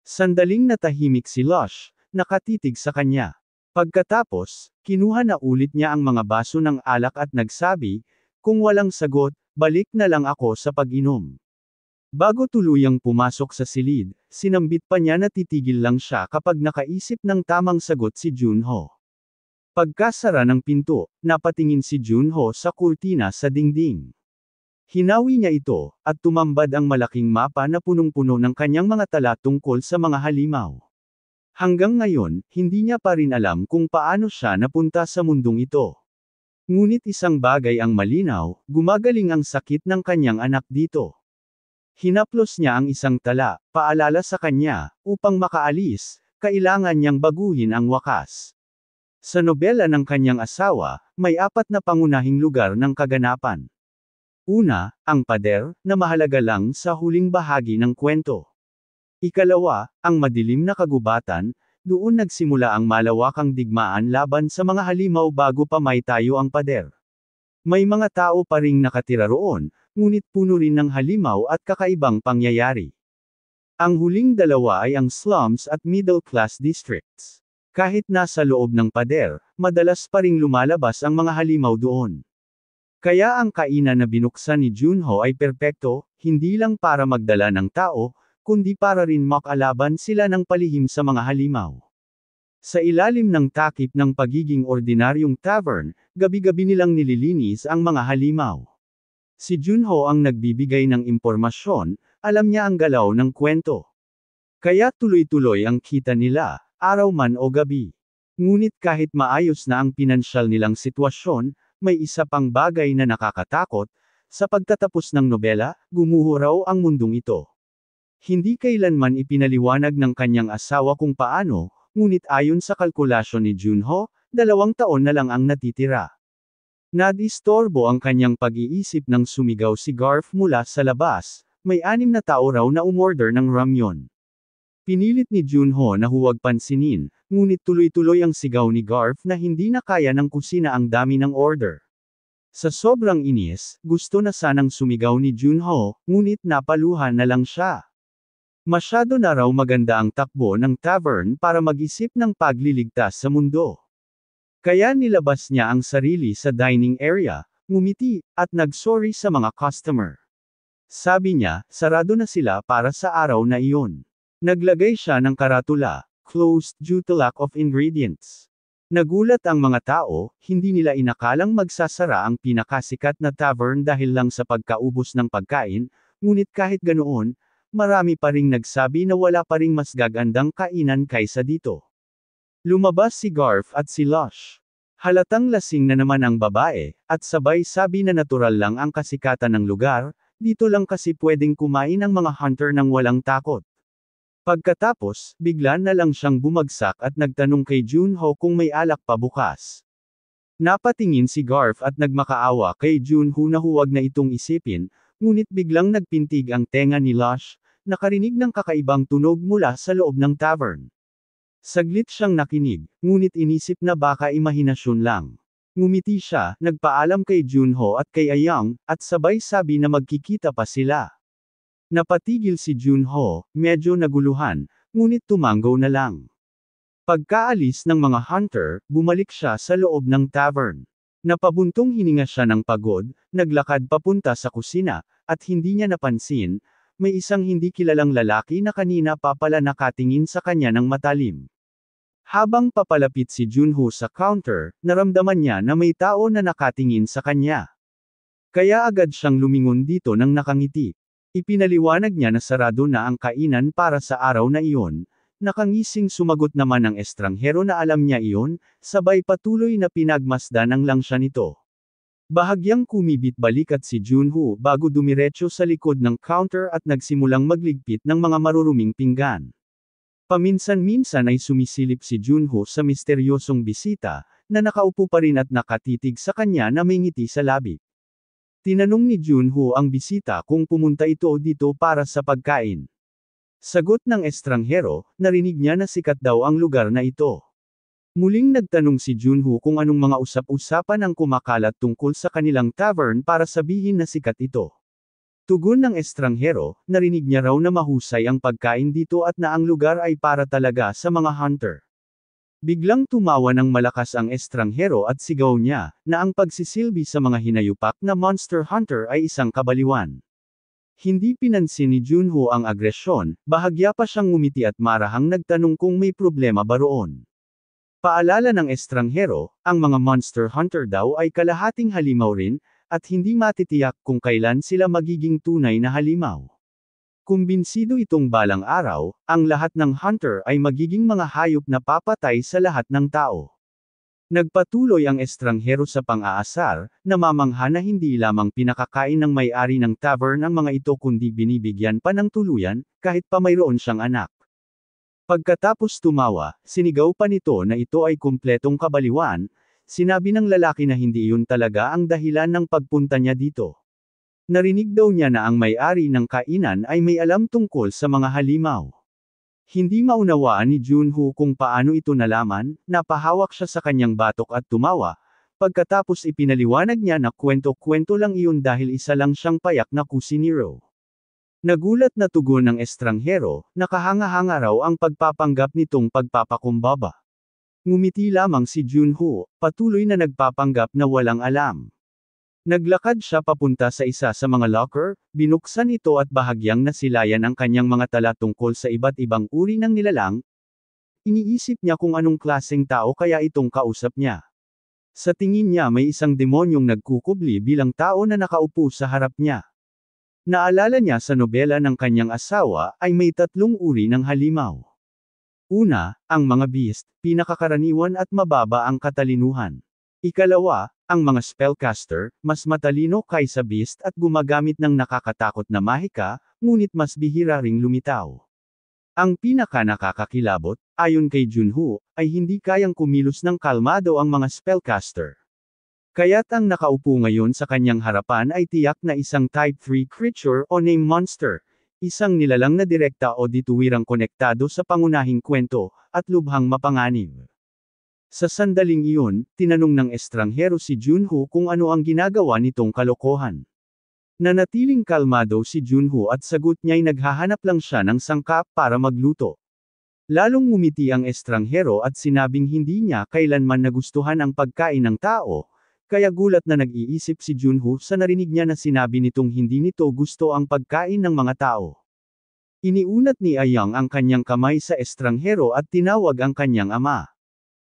Sandaling natahimik si Lush, nakatitig sa kanya. Pagkatapos, kinuha na ulit niya ang mga baso ng alak at nagsabi, kung walang sagot, balik na lang ako sa pag-inom. Bago tuluyang pumasok sa silid, sinambit pa niya na titigil lang siya kapag nakaisip ng tamang sagot si Junho. Pagkasara ng pinto, napatingin si Junho sa kurtina sa dingding. Hinawi niya ito, at tumambad ang malaking mapa na punong-puno ng kanyang mga tala tungkol sa mga halimaw. Hanggang ngayon, hindi niya pa rin alam kung paano siya napunta sa mundong ito. Ngunit isang bagay ang malinaw, gumagaling ang sakit ng kanyang anak dito. Hinaplos niya ang isang tala, paalala sa kanya, upang makaalis, kailangan niyang baguhin ang wakas. Sa nobela ng kanyang asawa, may 4 na pangunahing lugar ng kaganapan. Una, ang pader, na mahalaga lang sa huling bahagi ng kwento. Ikalawa, ang madilim na kagubatan, doon nagsimula ang malawakang digmaan laban sa mga halimaw bago pa maitayo ang pader. May mga tao pa ring nakatira roon, ngunit puno rin ng halimaw at kakaibang pangyayari. Ang huling dalawa ay ang slums at middle-class districts. Kahit nasa loob ng pader, madalas pa ring lumalabas ang mga halimaw doon. Kaya ang kainan na binuksan ni Junho ay perpekto, hindi lang para magdala ng tao, kundi para rin makalaban sila ng palihim sa mga halimaw. Sa ilalim ng takip ng pagiging ordinaryong tavern, gabi-gabi nilang nililinis ang mga halimaw. Si Junho ang nagbibigay ng impormasyon, alam niya ang galaw ng kwento. Kaya tuloy-tuloy ang kita nila, araw man o gabi. Ngunit kahit maayos na ang pinansyal nilang sitwasyon, may isa pang bagay na nakakatakot, sa pagtatapos ng nobela, gumuho raw ang mundong ito. Hindi kailanman ipinaliwanag ng kanyang asawa kung paano, ngunit ayon sa kalkulasyon ni Junho, 2 taon na lang ang natitira. Nadistorbo ang kanyang pag-iisip nang sumigaw si Garf mula sa labas, may 6 na tao raw na umorder ng ramyun. Pinilit ni Junho na huwag pansinin, ngunit tuloy-tuloy ang sigaw ni Garf na hindi na kaya ng kusina ang dami ng order. Sa sobrang inis, gusto na sanang sumigaw ni Junho, ngunit napaluhan na lang siya. Masyado na raw maganda ang takbo ng tavern para mag-isip ng pagliligtas sa mundo. Kaya nilabas niya ang sarili sa dining area, ngumiti, at nag-sorry sa mga customer. Sabi niya, sarado na sila para sa araw na iyon. Naglagay siya ng karatula, closed due to lack of ingredients. Nagulat ang mga tao, hindi nila inakalang magsasara ang pinakasikat na tavern dahil lang sa pagkaubos ng pagkain, ngunit kahit ganoon, marami pa ring nagsabi na wala pa ring mas gagandang kainan kaysa dito. Lumabas si Garf at si Lush. Halatang lasing na naman ang babae, at sabay sabi na natural lang ang kasikatan ng lugar, dito lang kasi pwedeng kumain ang mga hunter ng walang takot. Pagkatapos, bigla na lang siyang bumagsak at nagtanong kay Junho kung may alak pa bukas. Napatingin si Garf at nagmakaawa kay Junho na huwag na itong isipin, ngunit biglang nagpintig ang tenga ni Lush, nakarinig ng kakaibang tunog mula sa loob ng tavern. Saglit siyang nakinig, ngunit inisip na baka imahinasyon lang. Ngumiti siya, nagpaalam kay Junho at kay Ayang, at sabay sabi na magkikita pa sila. Napatigil si Junho, medyo naguluhan, ngunit tumanggo na lang. Pagkaalis ng mga hunter, bumalik siya sa loob ng tavern. Napabuntong hininga siya ng pagod, naglakad papunta sa kusina, at hindi niya napansin, may isang hindi kilalang lalaki na kanina pa pala nakatingin sa kanya ng matalim. Habang papalapit si Junho sa counter, naramdaman niya na may tao na nakatingin sa kanya. Kaya agad siyang lumingon dito nang nakangiti. Ipinaliwanag niya na sarado na ang kainan para sa araw na iyon, nakangising sumagot naman ang estranghero na alam niya iyon, sabay patuloy na pinagmasdan ang langsya nito. Bahagyang kumibit balikat si Junho bago dumiretso sa likod ng counter at nagsimulang magligpit ng mga maruruming pinggan. Paminsan-minsan ay sumisilip si Junho sa misteryosong bisita, na nakaupo pa rin at nakatitig sa kanya na may ngiti sa labi. Tinanong ni Junho ang bisita kung pumunta ito dito para sa pagkain. Sagot ng estranghero, narinig niya na sikat daw ang lugar na ito. Muling nagtanong si Junho kung anong mga usap-usapan ang kumakalat tungkol sa kanilang tavern para sabihin na sikat ito. Tugon ng estranghero, narinig niya raw na mahusay ang pagkain dito at na ang lugar ay para talaga sa mga hunter. Biglang tumawa ng malakas ang estranghero at sigaw niya, na ang pagsisilbi sa mga hinayupak na monster hunter ay isang kabaliwan. Hindi pinansin ni Junho ang agresyon, bahagya pa siyang ngumiti at marahang nagtanong kung may problema ba roon. Paalala ng estranghero, ang mga monster hunter daw ay kalahating halimaw rin, at hindi matitiyak kung kailan sila magiging tunay na halimaw. Kumbinsido itong balang araw, ang lahat ng hunter ay magiging mga hayop na papatay sa lahat ng tao. Nagpatuloy ang estranghero sa pang-aasar, namamangha na hindi lamang pinakakain ng may-ari ng tavern ang mga ito kundi binibigyan pa ng tuluyan, kahit pa mayroon siyang anak. Pagkatapos tumawa, sinigaw pa nito na ito ay kumpletong kabaliwan, sinabi ng lalaki na hindi iyon talaga ang dahilan ng pagpunta niya dito. Narinig daw niya na ang may-ari ng kainan ay may alam tungkol sa mga halimaw. Hindi maunawaan ni Junho kung paano ito nalaman, napahawak siya sa kanyang batok at tumawa, pagkatapos ipinaliwanag niya na kwento-kwento lang iyon dahil isa lang siyang payak na kusinero. Nagulat na tugon ng estranghero, nakahanga-hanga raw ang pagpapanggap nitong pagpapakumbaba. Ngumiti lamang si Junho, patuloy na nagpapanggap na walang alam. Naglakad siya papunta sa isa sa mga locker, binuksan ito at bahagyang nasilayan ang kanyang mga tala tungkol sa iba't ibang uri ng nilalang. Iniisip niya kung anong klaseng tao kaya itong kausap niya. Sa tingin niya may isang demonyong nagkukubli bilang tao na nakaupo sa harap niya. Naalala niya sa nobela ng kanyang asawa ay may 3 uri ng halimaw. Una, ang mga beast, pinakakaraniwan at mababa ang katalinuhan. Ikalawa, ang mga spellcaster, mas matalino kaysa beast at gumagamit ng nakakatakot na mahika, ngunit mas bihira ring lumitaw. Ang pinaka-nakakakilabot, ayon kay Junho, ay hindi kayang kumilos ng kalmado ang mga spellcaster. Kaya't ang nakaupo ngayon sa kanyang harapan ay tiyak na isang Type 3 creature o name monster, isang nilalang na direkta o dituwirang konektado sa pangunahing kwento, at lubhang mapanganib. Sa sandaling iyon, tinanong ng estranghero si Junho kung ano ang ginagawa nitong kalokohan. Nanatiling kalmado si Junho at sagot niya'y naghahanap lang siya ng sangkap para magluto. Lalong ngumiti ang estranghero at sinabing hindi niya kailanman nagustuhan ang pagkain ng tao, kaya gulat na nag-iisip si Junho sa narinig niya na sinabi nitong hindi nito gusto ang pagkain ng mga tao. Iniunat ni Ayang ang kanyang kamay sa estranghero at tinawag ang kanyang ama.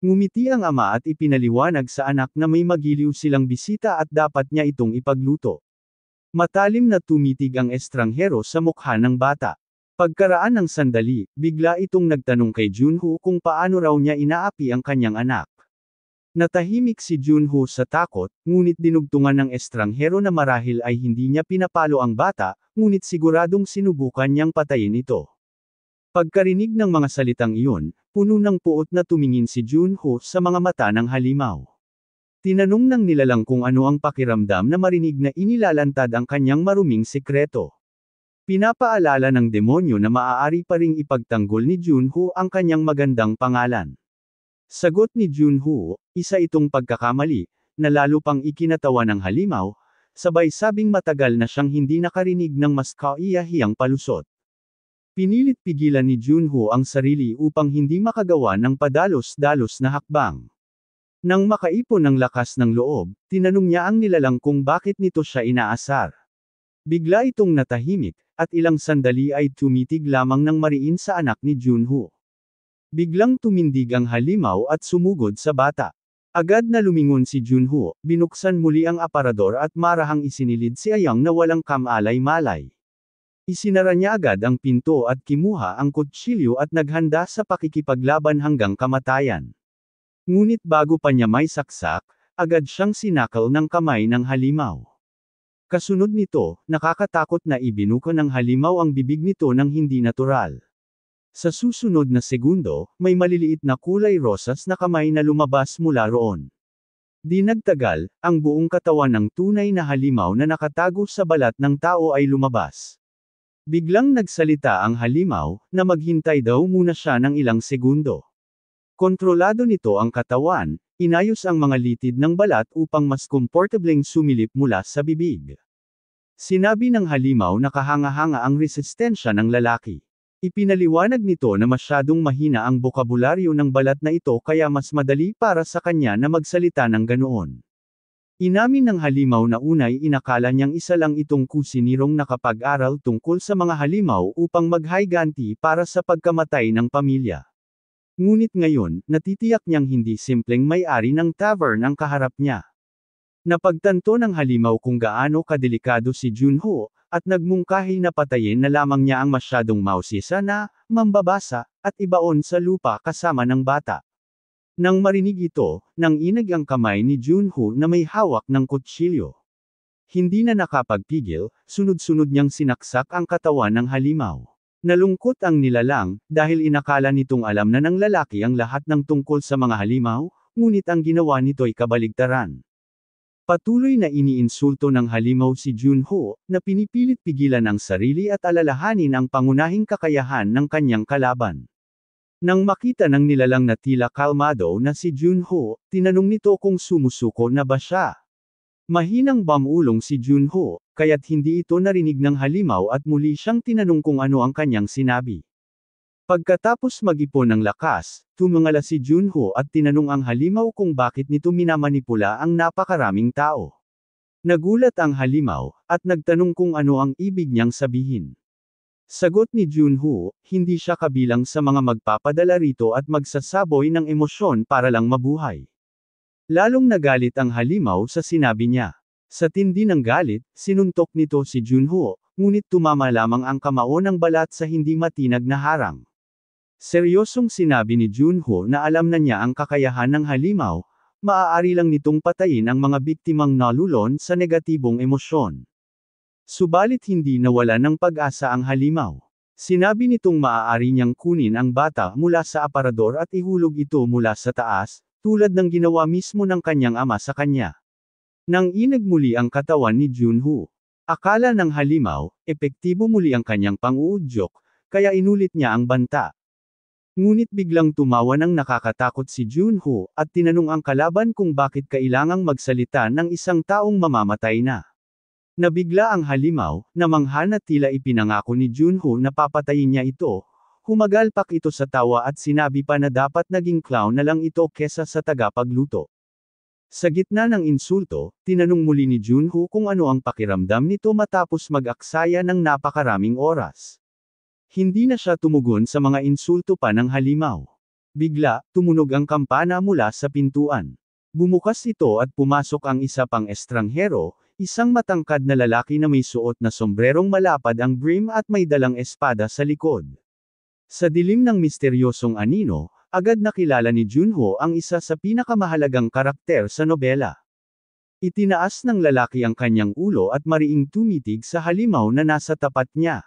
Ngumiti ang ama at ipinaliwanag sa anak na may magiliw silang bisita at dapat niya itong ipagluto. Matalim na tumitig ang estranghero sa mukha ng bata. Pagkaraan ng sandali, bigla itong nagtanong kay Junho kung paano raw niya inaapi ang kanyang anak. Natahimik si Junho sa takot, ngunit dinugtungan ng estranghero na marahil ay hindi niya pinapalo ang bata, ngunit siguradong sinubukan niyang patayin ito. Pagkarinig ng mga salitang iyon, puno ng puot na tumingin si Junho sa mga mata ng halimaw. Tinanong ng nilalang kung ano ang pakiramdam na marinig na inilalantad ang kanyang maruming sekreto. Pinapaalala ng demonyo na maaari pa ring ipagtanggol ni Junho ang kanyang magandang pangalan. Sagot ni Junho, isa itong pagkakamali, na lalo pang ikinatawa ng halimaw, sabay sabing matagal na siyang hindi nakarinig ng mas kaiyahiyang palusot. Pinilit pigilan ni Junho ang sarili upang hindi makagawa ng padalos-dalos na hakbang. Nang makaipon ng lakas ng loob, tinanong niya ang nilalang kung bakit nito siya inaasar. Bigla itong natahimik, at ilang sandali ay tumitig lamang ng mariin sa anak ni Junho. Biglang tumindig ang halimaw at sumugod sa bata. Agad na lumingon si Junho, binuksan muli ang aparador at marahang isinilid si Ayang na walang kamalay-malay. Isinara niya agad ang pinto at kimuha ang kutsilyo at naghanda sa pakikipaglaban hanggang kamatayan. Ngunit bago pa niya may saksak, agad siyang sinakal ng kamay ng halimaw. Kasunod nito, nakakatakot na ibinuko ng halimaw ang bibig nito ng hindi natural. Sa susunod na segundo, may maliliit na kulay rosas na kamay na lumabas mula roon. Di nagtagal, ang buong katawan ng tunay na halimaw na nakatago sa balat ng tao ay lumabas. Biglang nagsalita ang halimaw, na maghintay daw muna siya ng ilang segundo. Kontrolado nito ang katawan, inayos ang mga litid ng balat upang mas komportableng sumilip mula sa bibig. Sinabi ng halimaw na kahanga-hanga ang resistensya ng lalaki. Ipinaliwanag nito na masyadong mahina ang bokabularyo ng balat na ito kaya mas madali para sa kanya na magsalita ng ganoon. Inamin ng halimaw na unay inakala niyang isa lang itong kusinirong nakapag-aral tungkol sa mga halimaw upang maghayganti para sa pagkamatay ng pamilya. Ngunit ngayon, natitiyak niyang hindi simpleng may-ari ng tavern ang kaharap niya. Napagtanto ng halimaw kung gaano kadelikado si Junho, at nagmungkahi na patayin na lamang niya ang masyadong mausisa na, mambabasa, at ibaon sa lupa kasama ng bata. Nang marinig ito, nanginag ang kamay ni Junho na may hawak ng kutsilyo. Hindi na nakapagpigil, sunod-sunod niyang sinaksak ang katawan ng halimaw. Nalungkot ang nilalang, dahil inakala nitong alam na ng lalaki ang lahat ng tungkol sa mga halimaw, ngunit ang ginawa nito'y kabaligtaran. Patuloy na iniinsulto ng halimaw si Junho, na pinipilit pigilan ang sarili at alalahanin ang pangunahing kakayahan ng kanyang kalaban. Nang makita ng nilalang na tila kalmado na si Junho, tinanong nito kung sumusuko na ba siya. Mahinang bamulong si Junho, kaya't hindi ito narinig ng halimaw at muli siyang tinanong kung ano ang kanyang sinabi. Pagkatapos mag-ipon ng lakas, tumingala si Junho at tinanong ang halimaw kung bakit nito minamanipula ang napakaraming tao. Nagulat ang halimaw, at nagtanong kung ano ang ibig niyang sabihin. Sagot ni Junho, hindi siya kabilang sa mga magpapadala rito at magsasaboy ng emosyon para lang mabuhay. Lalong nagalit ang halimaw sa sinabi niya. Sa tindi ng galit, sinuntok nito si Junho, ngunit tumama lamang ang kamao ng balat sa hindi matinag na harang. Seryosong sinabi ni Junho na alam na niya ang kakayahan ng halimaw, maaari lang nitong patayin ang mga biktimang nalulon sa negatibong emosyon. Subalit hindi nawala ng pag-asa ang halimaw. Sinabi nitong maaari niyang kunin ang bata mula sa aparador at ihulog ito mula sa taas, tulad ng ginawa mismo ng kanyang ama sa kanya. Nang inag muli ang katawan ni Junho, akala ng halimaw, epektibo muli ang kanyang pang-uudyok, kaya inulit niya ang banta. Ngunit biglang tumawa ng nakakatakot si Junho, at tinanong ang kalaban kung bakit kailangang magsalita ng isang taong mamamatay na. Nabigla ang halimaw, namangha na tila ipinangako ni Junho na papatayin niya ito. Humagalpak ito sa tawa at sinabi pa na dapat naging clown na lang ito kesa sa tagapagluto. Sa gitna ng insulto, tinanong muli ni Junho kung ano ang pakiramdam nito matapos mag-aksaya ng napakaraming oras. Hindi na siya tumugon sa mga insulto pa ng halimaw. Bigla, tumunog ang kampana mula sa pintuan. Bumukas ito at pumasok ang isa pang estranghero, isang matangkad na lalaki na may suot na sombrerong malapad ang brim at may dalang espada sa likod. Sa dilim ng misteryosong anino, agad nakilala ni Junho ang isa sa pinakamahalagang karakter sa nobela. Itinaas ng lalaki ang kanyang ulo at mariing tumitig sa halimaw na nasa tapat niya.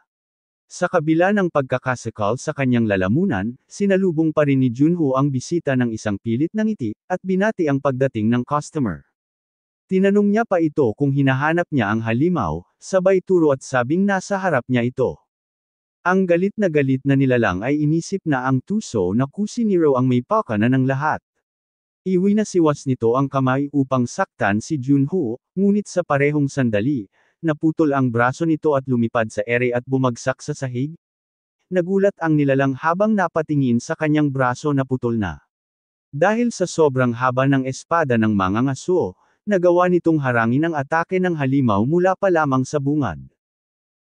Sa kabila ng pagkakasakal sa kanyang lalamunan, sinalubong pa rin ni Junho ang bisita ng isang pilit na ngiti, at binati ang pagdating ng customer. Tinanong niya pa ito kung hinahanap niya ang halimaw, sabay turo at sabing nasa harap niya ito. Ang galit na nilalang ay inisip na ang tuso na kusiniro ang may pakana ng lahat. Iwinasiwas nito ang kamay upang saktan si Junho, ngunit sa parehong sandali, naputol ang braso nito at lumipad sa ere at bumagsak sa sahig. Nagulat ang nilalang habang napatingin sa kanyang braso na putol na. Dahil sa sobrang haba ng espada ng mangangaso, nagawa nitong harangin ang atake ng halimaw mula pa lamang sa bungad.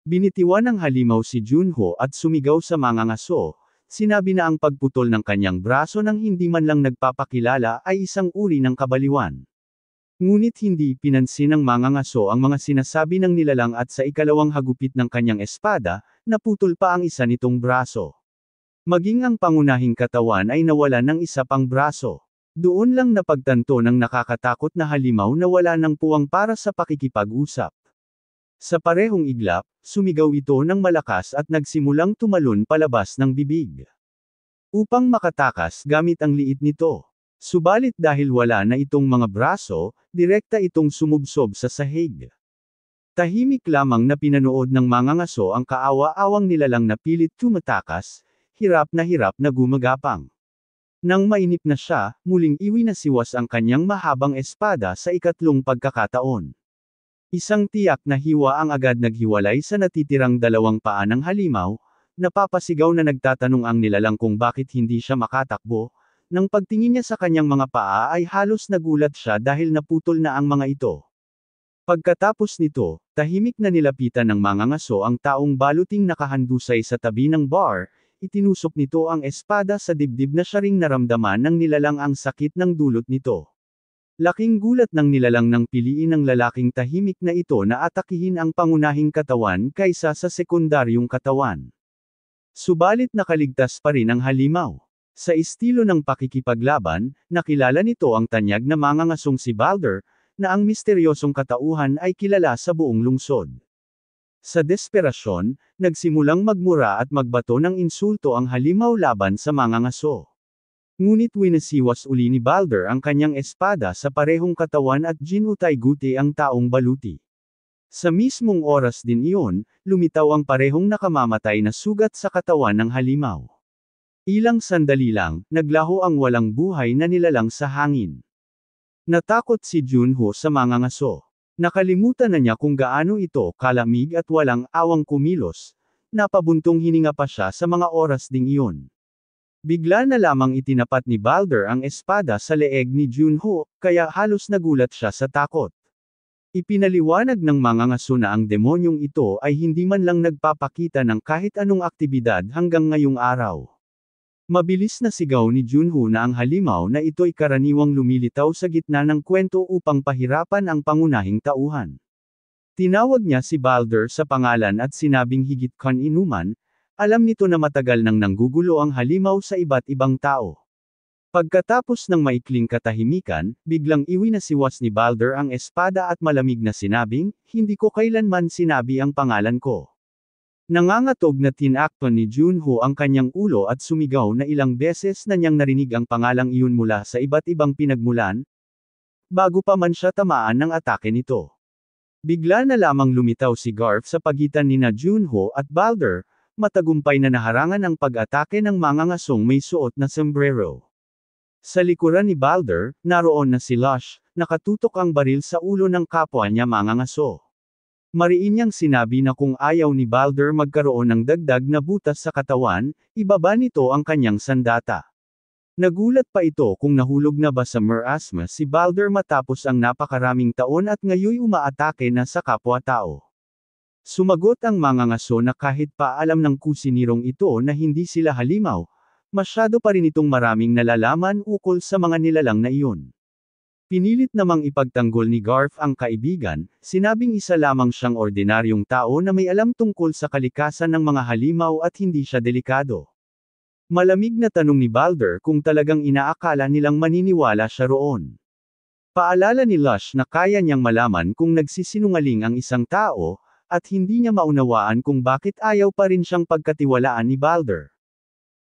Binitiwan ng halimaw si Junho at sumigaw sa mangangaso. Sinabi na ang pagputol ng kanyang braso nang hindi man lang nagpapakilala ay isang uri ng kabaliwan. Ngunit hindi pinansin ng mangangaso ang mga sinasabi ng nilalang at sa ikalawang hagupit ng kanyang espada, naputol pa ang isa nitong braso. Maging ang pangunahing katawan ay nawala ng isa pang braso. Doon lang napagtanto ng nakakatakot na halimaw na wala ng puwang para sa pakikipag-usap. Sa parehong iglap, sumigaw ito ng malakas at nagsimulang tumalon palabas ng bibig. Upang makatakas gamit ang liit nito. Subalit dahil wala na itong mga braso, direkta itong sumubsob sa sahig. Tahimik lamang na pinanood ng mangangaso ang kaawa-awang nilalang na pilit tumatakas, hirap na gumagapang. Nang mainip na siya, muling iwinasiwas ang kanyang mahabang espada sa ikatlong pagkakataon. Isang tiyak na hiwa ang agad naghiwalay sa natitirang dalawang paa ng halimaw, napapasigaw na nagtatanong ang nilalang kung bakit hindi siya makatakbo. Nang pagtingin niya sa kanyang mga paa ay halos nagulat siya dahil naputol na ang mga ito. Pagkatapos nito, tahimik na nilapitan ng mangangaso ang taong baluting nakahandusay sa tabi ng bar, itinusok nito ang espada sa dibdib na siya ring naramdaman ng nilalang ang sakit ng dulot nito. Laking gulat ng nilalang nang piliin ng lalaking tahimik na ito na atakihin ang pangunahing katawan kaysa sa sekundaryong katawan. Subalit nakaligtas pa rin ang halimaw. Sa estilo ng pakikipaglaban, nakilala nito ang tanyag na mangangasong si Balder, na ang misteryosong katauhan ay kilala sa buong lungsod. Sa desperasyon, nagsimulang magmura at magbato ng insulto ang halimaw laban sa mangangaso. Ngunit winasiwas uli ni Balder ang kanyang espada sa parehong katawan at ginutay-guti ang taong baluti. Sa mismong oras din iyon, lumitaw ang parehong nakamamatay na sugat sa katawan ng halimaw. Ilang sandali lang, naglaho ang walang buhay na nilalang sa hangin. Natakot si Junho sa mangangaso. Nakalimutan na niya kung gaano ito kalamig at walang awang kumilos. Napabuntong hininga pa siya sa mga oras ding iyon. Bigla na lamang itinapat ni Balder ang espada sa leeg ni Junho, kaya halos nagulat siya sa takot. Ipinaliwanag ng mangangaso na ang demonyong ito ay hindi man lang nagpapakita ng kahit anong aktibidad hanggang ngayong araw. Mabilis na sigaw ni Junho na ang halimaw na ito'y karaniwang lumilitaw sa gitna ng kwento upang pahirapan ang pangunahing tauhan. Tinawag niya si Balder sa pangalan at sinabing higit kan inuman, alam nito na matagal nang nanggugulo ang halimaw sa iba't ibang tao. Pagkatapos ng maikling katahimikan, biglang iwinasiwas ni Balder ang espada at malamig na sinabing, hindi ko kailanman sinabi ang pangalan ko. Nangangatog na tinakpan ni Junho ang kanyang ulo at sumigaw na ilang beses na niyang narinig ang pangalang iyon mula sa iba't ibang pinagmulan, bago pa man siya tamaan ng atake nito. Bigla na lamang lumitaw si Garf sa pagitan nina Junho at Balder, matagumpay na naharangan ang pag-atake ng mangangasong may suot na sombrero. Sa likuran ni Balder, naroon na si Lush, nakatutok ang baril sa ulo ng kapwa niya mangangaso. Mariin niyang sinabi na kung ayaw ni Balder magkaroon ng dagdag na butas sa katawan, ibaba nito ang kanyang sandata. Nagulat pa ito kung nahulog na ba sa marasmus si Balder matapos ang napakaraming taon at ngayoy umaatake na sa kapwa-tao. Sumagot ang mangangaso na kahit pa alam ng kusinirong ito na hindi sila halimaw, masyado pa rin itong maraming nalalaman ukol sa mga nilalang na iyon. Pinilit namang ipagtanggol ni Garf ang kaibigan, sinabing isa lamang siyang ordinaryong tao na may alam tungkol sa kalikasan ng mga halimaw at hindi siya delikado. Malamig na tanong ni Balder kung talagang inaakala nilang maniniwala siya roon. Paalala ni Lush na kaya niyang malaman kung nagsisinungaling ang isang tao, at hindi niya maunawaan kung bakit ayaw pa rin siyang pagkatiwalaan ni Balder.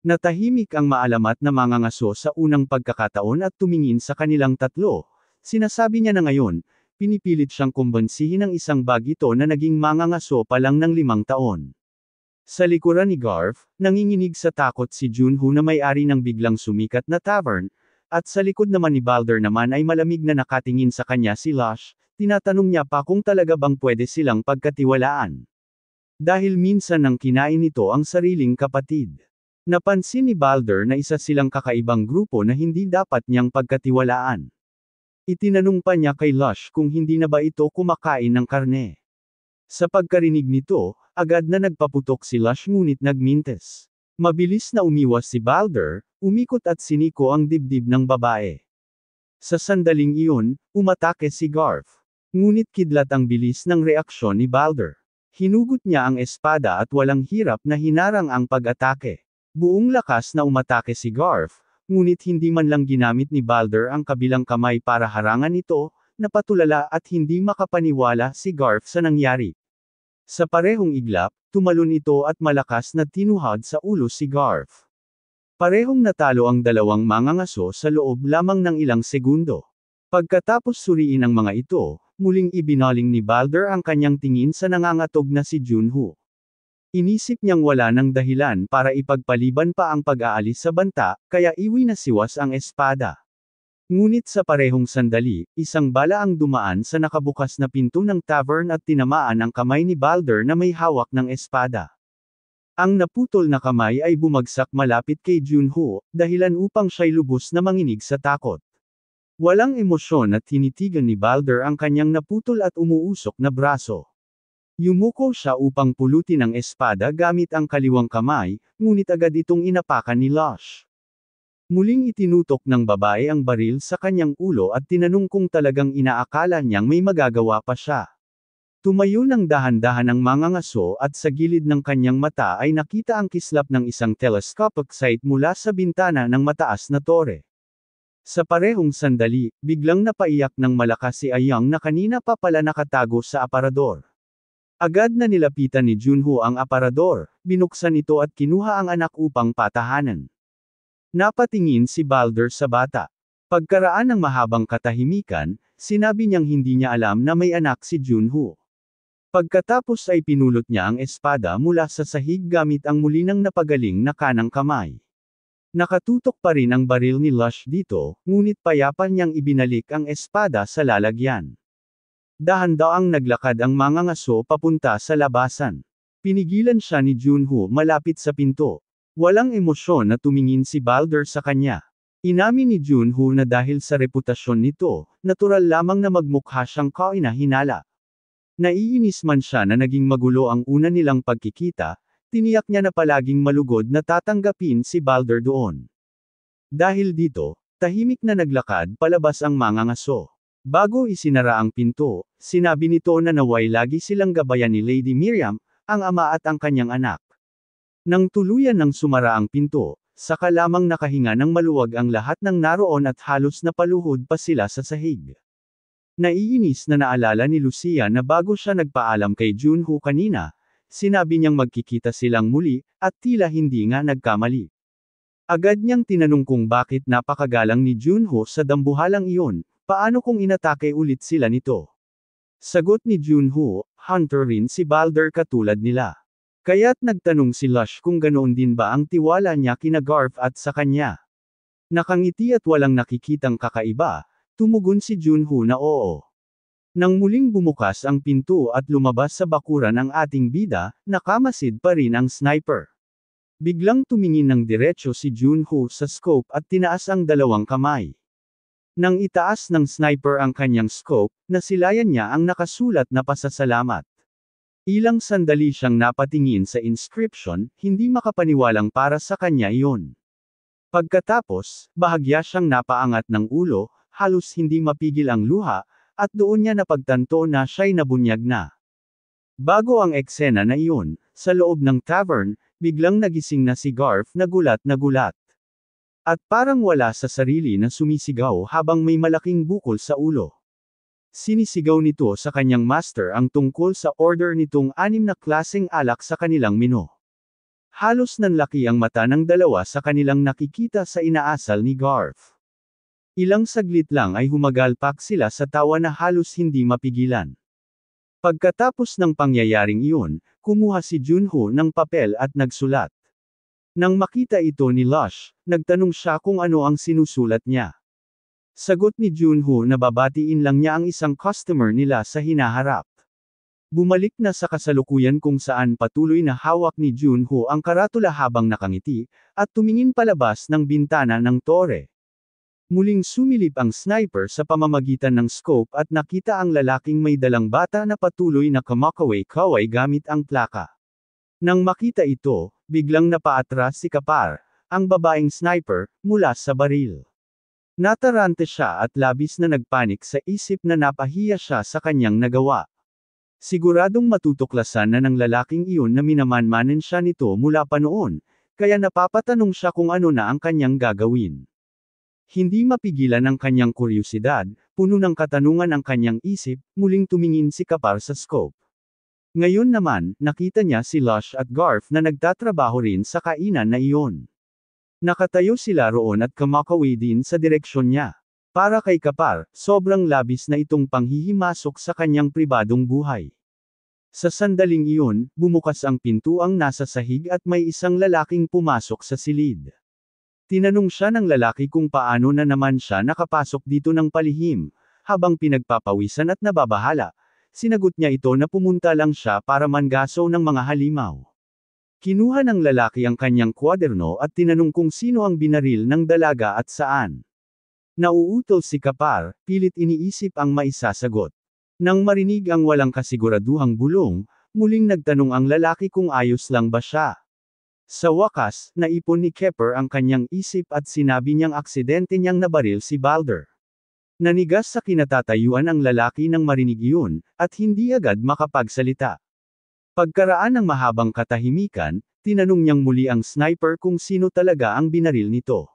Natahimik ang maalamat na mangangaso sa unang pagkakataon at tumingin sa kanilang tatlo. Sinasabi niya na ngayon, pinipilit siyang kumbansihin ng isang bagito na naging mangangaso pa lang ng 5 taon. Sa likuran ni Garf, nanginginig sa takot si Junho na may-ari ng biglang sumikat na tavern, at sa likod naman ni Balder naman ay malamig na nakatingin sa kanya si Lush, tinatanong niya pa kung talaga bang pwede silang pagkatiwalaan. Dahil minsan nang kinain nito ang sariling kapatid. Napansin ni Balder na isa silang kakaibang grupo na hindi dapat niyang pagkatiwalaan. Itinanong pa niya kay Lush kung hindi na ba ito kumakain ng karne. Sa pagkarinig nito, agad na nagpaputok si Lush ngunit nagmintes. Mabilis na umiwas si Balder, umikot at siniko ang dibdib ng babae. Sa sandaling iyon, umatake si Garf. Ngunit kidlat ang bilis ng reaksyon ni Balder. Hinugot niya ang espada at walang hirap na hinarang ang pag-atake. Buong lakas na umatake si Garf, ngunit hindi man lang ginamit ni Balder ang kabilang kamay para harangan ito, napatulala at hindi makapaniwala si Garf sa nangyari. Sa parehong iglap, tumalon ito at malakas na tinuhad sa ulo si Garf. Parehong natalo ang dalawang mangangaso sa loob lamang ng ilang segundo. Pagkatapos suriin ang mga ito, muling ibinaling ni Balder ang kanyang tingin sa nangangatog na si Junho. Inisip niyang wala ng dahilan para ipagpaliban pa ang pag-aalis sa banta, kaya iwinasiwas ang espada. Ngunit sa parehong sandali, isang bala ang dumaan sa nakabukas na pinto ng tavern at tinamaan ang kamay ni Balder na may hawak ng espada. Ang naputol na kamay ay bumagsak malapit kay Junho, dahilan upang siya'y lubos na manginig sa takot. Walang emosyon at tinitigan ni Balder ang kanyang naputol at umuusok na braso. Yumuko siya upang pulutin ang espada gamit ang kaliwang kamay, ngunit agad itong inapakan ni Lush. Muling itinutok ng babae ang baril sa kanyang ulo at tinanong kung talagang inaakala niyang may magagawa pa siya. Tumayo ng dahan-dahan ang mangangaso at sa gilid ng kanyang mata ay nakita ang kislap ng isang telescopic sight mula sa bintana ng mataas na tore. Sa parehong sandali, biglang napaiyak ng malakas si Ayang na kanina pa pala nakatago sa aparador. Agad na nilapitan ni Junho ang aparador, binuksan ito at kinuha ang anak upang patahanan. Napatingin si Balder sa bata. Pagkaraan ng mahabang katahimikan, sinabi niyang hindi niya alam na may anak si Junho. Pagkatapos ay pinulot niya ang espada mula sa sahig gamit ang muli nang napagaling na kanang kamay. Nakatutok pa rin ang baril ni Lush dito, ngunit payapa niyang ibinalik ang espada sa lalagyan. Dahan-daang naglakad ang mangangaso papunta sa labasan. Pinigilan siya ni Junho malapit sa pinto. Walang emosyon na tumingin si Balder sa kanya. Inamin ni Junho na dahil sa reputasyon nito, natural lamang na magmukha siyang kainahinala. Naiinis man siya na naging magulo ang una nilang pagkikita, tiniyak niya na palaging malugod na tatanggapin si Balder doon. Dahil dito, tahimik na naglakad palabas ang mangangaso. Bago isinara ang pinto, sinabi nito na naway lagi silang gabayan ni Lady Miriam, ang ama at ang kanyang anak. Nang tuluyan ng sumara ang pinto, saka lamang nakahinga ng maluwag ang lahat ng naroon at halos napaluhod pa sila sa sahig. Naiinis na naalala ni Lucia na bago siya nagpaalam kay Junho kanina, sinabi niyang magkikita silang muli, at tila hindi nga nagkamali. Agad niyang tinanong kung bakit napakagalang ni Junho sa dambuhalang iyon, paano kung inatake ulit sila nito? Sagot ni Junho, hunter rin si Balder katulad nila. Kaya't nagtanong si Lush kung ganoon din ba ang tiwala niya kina Garf at sa kanya. Nakangiti at walang nakikitang kakaiba, tumugon si Junho na oo. Nang muling bumukas ang pinto at lumabas sa bakuran ang ating bida, nakamasid pa rin ang sniper. Biglang tumingin ng diretso si Junho sa scope at tinaas ang dalawang kamay. Nang itaas ng sniper ang kanyang scope, nasilayan niya ang nakasulat na pasasalamat. Ilang sandali siyang napatingin sa inscription, hindi makapaniwalang para sa kanya iyon. Pagkatapos, bahagya siyang napaangat ng ulo, halos hindi mapigil ang luha, at doon niya napagtanto na siya'y nabunyag na. Bago ang eksena na iyon, sa loob ng tavern, biglang nagising na si Garf na gulat na gulat. At parang wala sa sarili na sumisigaw habang may malaking bukol sa ulo. Sinisigaw nito sa kanyang master ang tungkol sa order nitong 6 na klaseng alak sa kanilang menu. Halos nanlaki ang mata ng dalawa sa kanilang nakikita sa inaasal ni Garf. Ilang saglit lang ay humagalpak sila sa tawa na halos hindi mapigilan. Pagkatapos ng pangyayaring iyon, kumuha si Junho ng papel at nagsulat. Nang makita ito ni Lush, nagtanong siya kung ano ang sinusulat niya. Sagot ni Junho na babatiin lang niya ang isang customer nila sa hinaharap. Bumalik na sa kasalukuyan kung saan patuloy na hawak ni Junho ang karatula habang nakangiti, at tumingin palabas ng bintana ng tore. Muling sumilip ang sniper sa pamamagitan ng scope at nakita ang lalaking may dalang bata na patuloy na kumakaway-kaway gamit ang plaka. Nang makita ito, biglang napaatras si Kapar, ang babaeng sniper, mula sa baril. Natarante siya at labis na nagpanik sa isip na napahiya siya sa kanyang nagawa. Siguradong matutuklasan na ng lalaking iyon na minamanmanen siya nito mula pa noon, kaya napapatanong siya kung ano na ang kanyang gagawin. Hindi mapigilan ang kanyang kuryosidad, puno ng katanungan ang kanyang isip, muling tumingin si Kapar sa scope. Ngayon naman, nakita niya si Lush at Garf na nagtatrabaho rin sa kainan na iyon. Nakatayo sila roon at kumakaway din sa direksyon niya. Para kay Kapar, sobrang labis na itong panghihimasok sa kanyang pribadong buhay. Sa sandaling iyon, bumukas ang pintuang nasa sahig at may isang lalaking pumasok sa silid. Tinanong siya ng lalaki kung paano na naman siya nakapasok dito ng palihim, habang pinagpapawisan at nababahala. Sinagot niya ito na pumunta lang siya para mangaso ng mga halimaw. Kinuha ng lalaki ang kanyang kwaderno at tinanong kung sino ang binaril ng dalaga at saan. Nauutol si Kapar, pilit iniisip ang maisasagot. Nang marinig ang walang kasiguraduhang bulong, muling nagtanong ang lalaki kung ayos lang ba siya. Sa wakas, naipon ni Kepper ang kanyang isip at sinabi niyang aksidente niyang nabaril si Balder. Nanigas sa kinatatayuan ang lalaki nang marinig iyon, at hindi agad makapagsalita. Pagkaraan ng mahabang katahimikan, tinanong niyang muli ang sniper kung sino talaga ang binaril nito.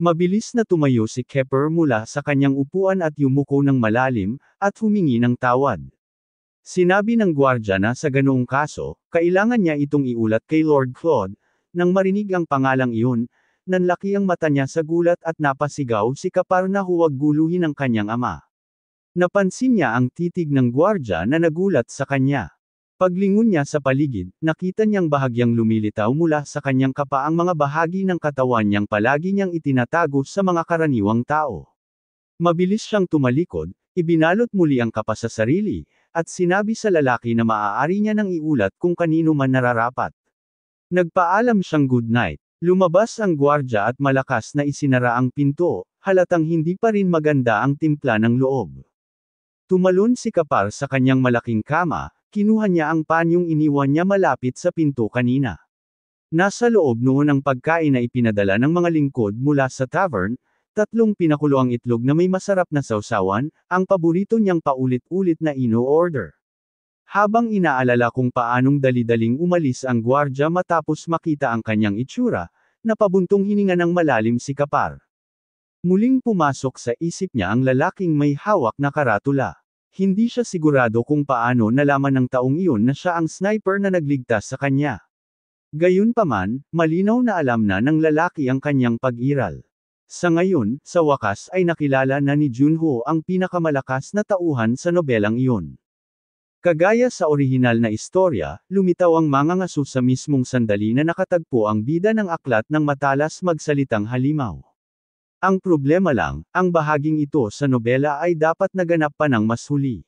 Mabilis na tumayo si Kepper mula sa kanyang upuan at yumuko ng malalim, at humingi ng tawad. Sinabi ng gwardya na sa ganoong kaso, kailangan niya itong iulat kay Lord Claude. Nang marinig ang pangalang iyon, nanlaki ang mata niya sa gulat at napasigaw si Kapar na huwag guluhin ang kanyang ama. Napansin niya ang titig ng gwardya na nagulat sa kanya. Paglingon niya sa paligid, nakita niyang bahagyang lumilitaw mula sa kanyang kapa ang mga bahagi ng katawan niyang palagi niyang itinatago sa mga karaniwang tao. Mabilis siyang tumalikod, ibinalot muli ang kapa sa sarili, at sinabi sa lalaki na maaari niya nang iulat kung kanino man nararapat. Nagpaalam siyang good night. Lumabas ang gwardya at malakas na isinara ang pinto, halatang hindi pa rin maganda ang timpla ng loob. Tumalon si Kapar sa kanyang malaking kama, kinuha niya ang panyong iniwan niya malapit sa pinto kanina. Nasa loob noon ang pagkain na ipinadala ng mga lingkod mula sa tavern, 3 pinakuloang itlog na may masarap na sausawan, ang paborito niyang paulit-ulit na ino-order. Habang inaalala kung paanong dali-daling umalis ang gwardya matapos makita ang kanyang itsura, napabuntong hininga ng malalim si Kapar. Muling pumasok sa isip niya ang lalaking may hawak na karatula. Hindi siya sigurado kung paano nalaman ng taong iyon na siya ang sniper na nagligtas sa kanya. Gayunpaman, malinaw na alam na ng lalaki ang kanyang pag-iral. Sa ngayon, sa wakas ay nakilala na ni Junho ang pinakamalakas na tauhan sa nobelang iyon. Kagaya sa orihinal na istorya, lumitaw ang mangangaso sa mismong sandali na nakatagpo ang bida ng aklat ng matalas magsalitang halimaw. Ang problema lang, ang bahaging ito sa nobela ay dapat naganap pa ng mas huli.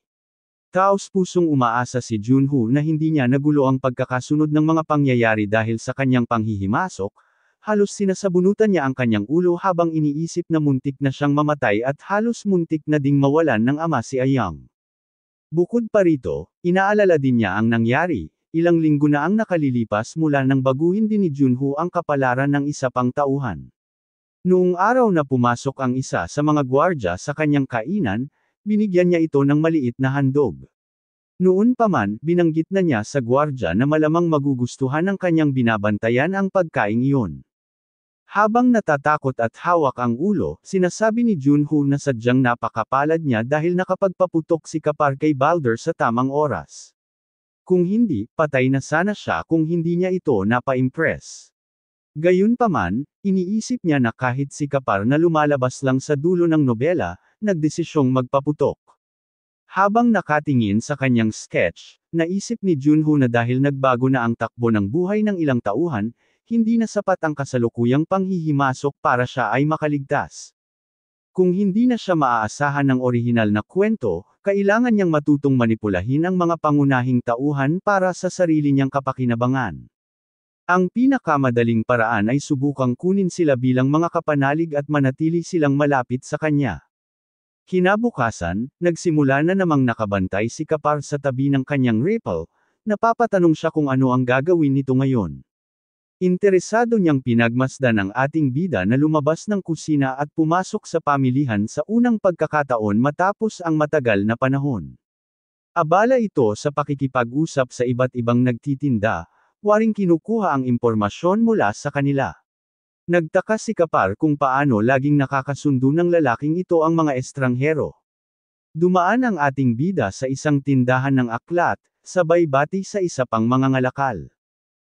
Taos-pusong umaasa si Junho na hindi niya nagulo ang pagkakasunod ng mga pangyayari dahil sa kanyang panghihimasok. Halos sinasabunutan niya ang kanyang ulo habang iniisip na muntik na siyang mamatay at halos muntik na ding mawalan ng ama si Ayang. Bukod pa rito, inaalala din niya ang nangyari, ilang linggo na ang nakalilipas mula nang baguhin din ni Junho ang kapalaran ng isa pang tauhan. Noong araw na pumasok ang isa sa mga gwardya sa kanyang kainan, binigyan niya ito ng maliit na handog. Noon pa man, binanggit na niya sa gwardya na malamang magugustuhan ng kanyang binabantayan ang pagkaing iyon. Habang natatakot at hawak ang ulo, sinasabi ni Junho na sadyang napakapalad niya dahil nakapagpaputok si Kapar kay Balder sa tamang oras. Kung hindi, patay na sana siya kung hindi niya ito napa-impress. Gayunpaman, iniisip niya na kahit si Kapar na lumalabas lang sa dulo ng nobela, nagdesisyong magpaputok. Habang nakatingin sa kanyang sketch, naisip ni Junho na dahil nagbago na ang takbo ng buhay ng ilang tauhan, hindi na sapat ang kasalukuyang panghihimasok para siya ay makaligtas. Kung hindi na siya maaasahan ng orihinal na kwento, kailangan niyang matutong manipulahin ang mga pangunahing tauhan para sa sarili niyang kapakinabangan. Ang pinakamadaling paraan ay subukang kunin sila bilang mga kapanalig at manatili silang malapit sa kanya. Kinabukasan, nagsimula na namang nakabantay si Kapar sa tabi ng kanyang rifle, napapatanong siya kung ano ang gagawin nito ngayon. Interesado niyang pinagmasdan ang ating bida na lumabas ng kusina at pumasok sa pamilihan sa unang pagkakataon matapos ang matagal na panahon. Abala ito sa pakikipag-usap sa iba't ibang nagtitinda, waring kinukuha ang impormasyon mula sa kanila. Nagtaka si Kapar kung paano laging nakakasundo ng lalaking ito ang mga estranghero. Dumaan ang ating bida sa isang tindahan ng aklat, sabay bati sa isa pang mga ngalakal.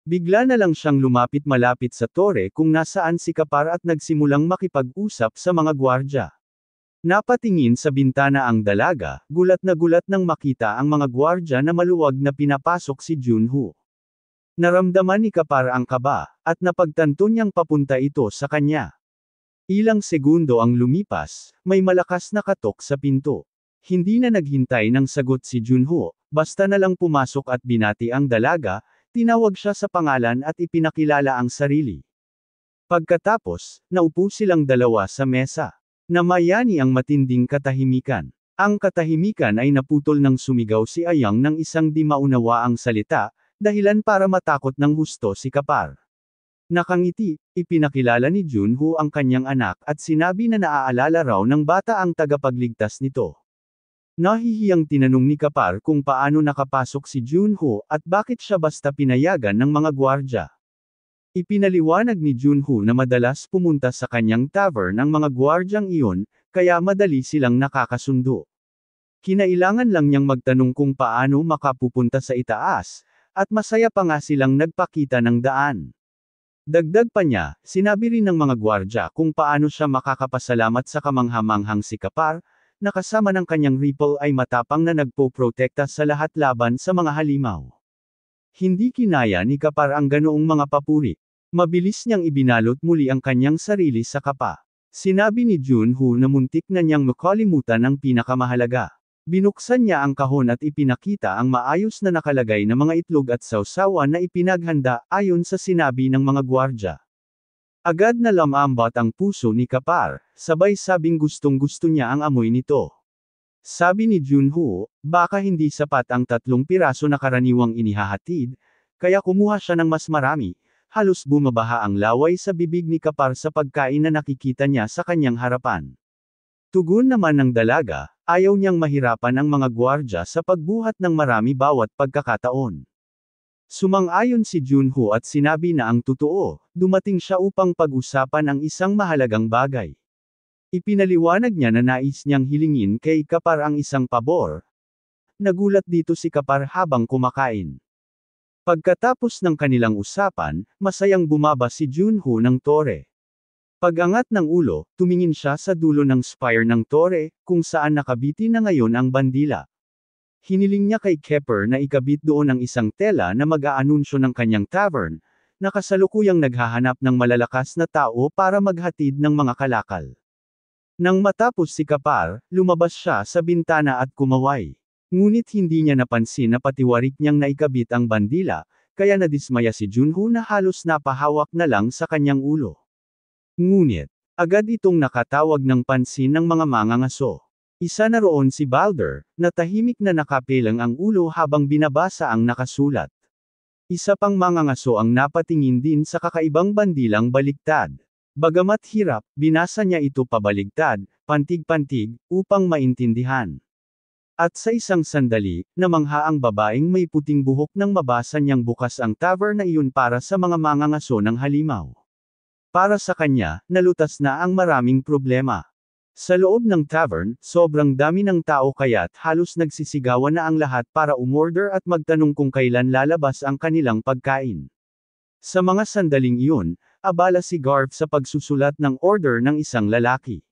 Bigla na lang siyang lumapit malapit sa tore kung nasaan si Kapar at nagsimulang makipag-usap sa mga gwardya. Napatingin sa bintana ang dalaga, gulat na gulat nang makita ang mga gwardya na maluwag na pinapasok si Junho. Naramdaman ni Kapar ang kaba, at napagtanto niyang papunta ito sa kanya. Ilang segundo ang lumipas, may malakas na katok sa pinto. Hindi na naghintay ng sagot si Junho, basta na lang pumasok at binati ang dalaga. Tinawag siya sa pangalan at ipinakilala ang sarili. Pagkatapos, naupo silang dalawa sa mesa. Namayani ang matinding katahimikan. Ang katahimikan ay naputol nang sumigaw si Ayang ng isang di maunawaang salita, dahilan para matakot ng husto si Kapar. Nakangiti, ipinakilala ni Junho ang kanyang anak at sinabi na naaalala raw ng bata ang tagapagligtas nito. Nahihiyang tinanong ni Kapar kung paano nakapasok si Junho at bakit siya basta pinayagan ng mga gwardya. Ipinaliwanag ni Junho na madalas pumunta sa kanyang tavern ang mga gwardyang iyon, kaya madali silang nakakasundo. Kinailangan lang niyang magtanong kung paano makapupunta sa itaas, at masaya pa nga silang nagpakita ng daan. Dagdag pa niya, sinabi rin ng mga gwardya kung paano siya makakapasalamat sa kamanghamanghang si Kapar, na kasama ng kanyang ripple ay matapang na nagpoprotekta sa lahat laban sa mga halimaw. Hindi kinaya ni Kapar ang ganoong mga papuri. Mabilis niyang ibinalot muli ang kanyang sarili sa kapa. Sinabi ni Junho na muntik na niyang makalimutan ang pinakamahalaga. Binuksan niya ang kahon at ipinakita ang maayos na nakalagay na mga itlog at sawsawan na ipinaghanda ayon sa sinabi ng mga gwardya. Agad na lamambot ang puso ni Kapar, sabay sabing gustong-gusto niya ang amoy nito. Sabi ni Junho, baka hindi sapat ang 3 piraso na karaniwang inihahatid, kaya kumuha siya ng mas marami. Halos bumabaha ang laway sa bibig ni Kapar sa pagkain na nakikita niya sa kanyang harapan. Tugon naman ng dalaga, ayaw niyang mahirapan ang mga gwardya sa pagbuhat ng marami bawat pagkakataon. Sumang-ayon si Junho at sinabi na ang totoo, dumating siya upang pag-usapan ang isang mahalagang bagay. Ipinaliwanag niya na nais niyang hilingin kay Kapar ang isang pabor. Nagulat dito si Kapar habang kumakain. Pagkatapos ng kanilang usapan, masayang bumaba si Junho ng tore. Pag-angat ng ulo, tumingin siya sa dulo ng spire ng tore, kung saan nakabitin na ngayon ang bandila. Hiniling niya kay Kepper na ikabit doon ang isang tela na mag-aanunsyo ng kanyang tavern, na kasalukuyang naghahanap ng malalakas na tao para maghatid ng mga kalakal. Nang matapos si Kapar, lumabas siya sa bintana at kumaway. Ngunit hindi niya napansin na patiwarik niyang naikabit ang bandila, kaya nadismaya si Junho na halos napahawak na lang sa kanyang ulo. Ngunit, agad itong nakatawag ng pansin ng mga mangangaso. Isa na roon si Balder, na tahimik na nakapelang ang ulo habang binabasa ang nakasulat. Isa pang mangangaso ang napatingin din sa kakaibang bandilang baligtad. Bagamat hirap, binasa niya ito pabaligtad, pantig-pantig, upang maintindihan. At sa isang sandali, namangha ang babaeng may puting buhok nang mabasa niyang bukas ang tavern na iyon para sa mga mangangaso ng halimaw. Para sa kanya, nalutas na ang maraming problema. Sa loob ng tavern, sobrang dami ng tao kaya't halos nagsisigawan na ang lahat para umorder at magtanong kung kailan lalabas ang kanilang pagkain. Sa mga sandaling iyon, abala si Garth sa pagsusulat ng order ng isang lalaki.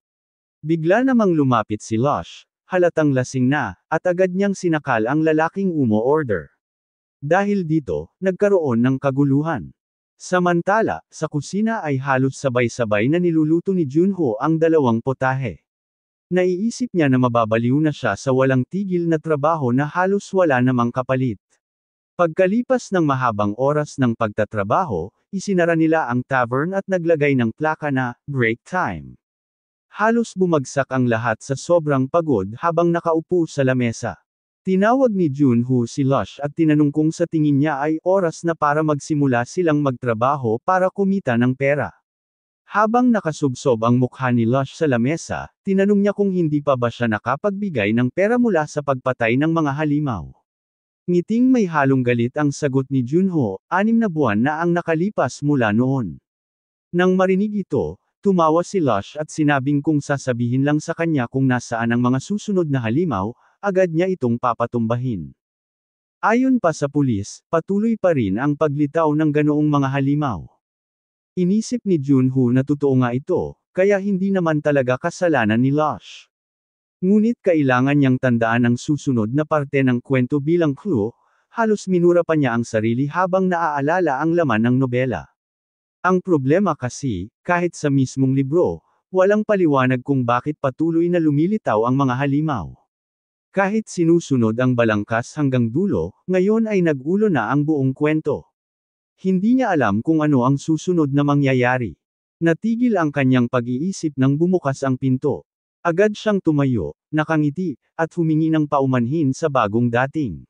Bigla namang lumapit si Lush. Halatang lasing na, at agad niyang sinakal ang lalaking umo-order. Dahil dito, nagkaroon ng kaguluhan. Samantala, sa kusina ay halos sabay-sabay na niluluto ni Junho ang 2 potahe. Naiisip niya na mababaliw na siya sa walang tigil na trabaho na halos wala namang kapalit. Pagkalipas ng mahabang oras ng pagtatrabaho, isinara nila ang tavern at naglagay ng plaka na, break time. Halos bumagsak ang lahat sa sobrang pagod habang nakaupo sa lamesa. Tinawag ni Junho si Lush at tinanong kung sa tingin niya ay oras na para magsimula silang magtrabaho para kumita ng pera. Habang nakasubsob ang mukha ni Lush sa lamesa, tinanong niya kung hindi pa ba siya nakapagbigay ng pera mula sa pagpatay ng mga halimaw. Ngiting may halong galit ang sagot ni Junho, 6 na buwan na ang nakalipas mula noon. Nang marinig ito, tumawa si Lush at sinabing kung sasabihin lang sa kanya kung nasaan ang mga susunod na halimaw, agad niya itong papatumbahin. Ayon pa sa pulis, patuloy pa rin ang paglitaw ng ganoong mga halimaw. Inisip ni Junho na totoo nga ito, kaya hindi naman talaga kasalanan ni Lush. Ngunit kailangan niyang tandaan ang susunod na parte ng kwento bilang clue, halos minura pa niya ang sarili habang naaalala ang laman ng nobela. Ang problema kasi, kahit sa mismong libro, walang paliwanag kung bakit patuloy na lumilitaw ang mga halimaw. Kahit sinusunod ang balangkas hanggang dulo, ngayon ay nag-ulo na ang buong kwento. Hindi niya alam kung ano ang susunod na mangyayari. Natigil ang kanyang pag-iisip nang bumukas ang pinto. Agad siyang tumayo, nakangiti, at humingi ng paumanhin sa bagong dating.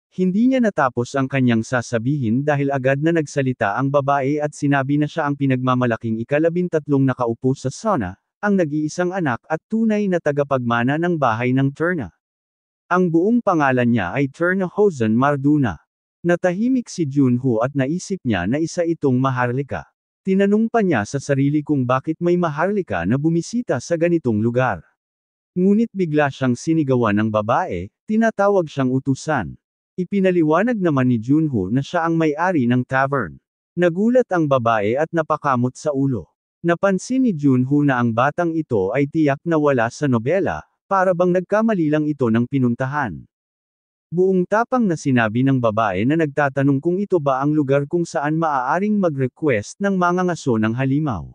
Hindi niya natapos ang kanyang sasabihin dahil agad na nagsalita ang babae at sinabi na siya ang pinagmamalaking ika-13 nakaupo sa sauna, ang nag-iisang anak at tunay na tagapagmana ng bahay ng Terna. Ang buong pangalan niya ay Terna Hosen Marduna. Natahimik si Junho at naisip niya na isa itong maharlika. Tinanong pa niya sa sarili kung bakit may maharlika na bumisita sa ganitong lugar. Ngunit bigla siyang sinigawan ng babae, tinatawag siyang utusan. Ipinaliwanag naman ni Junho na siya ang may-ari ng tavern. Nagulat ang babae at napakamot sa ulo. Napansin ni Junho na ang batang ito ay tiyak na wala sa nobela, para bang nagkamali lang ito ng pinuntahan. Buong tapang na sinabi ng babae na nagtatanong kung ito ba ang lugar kung saan maaaring mag-request ng mangangaso ng halimaw.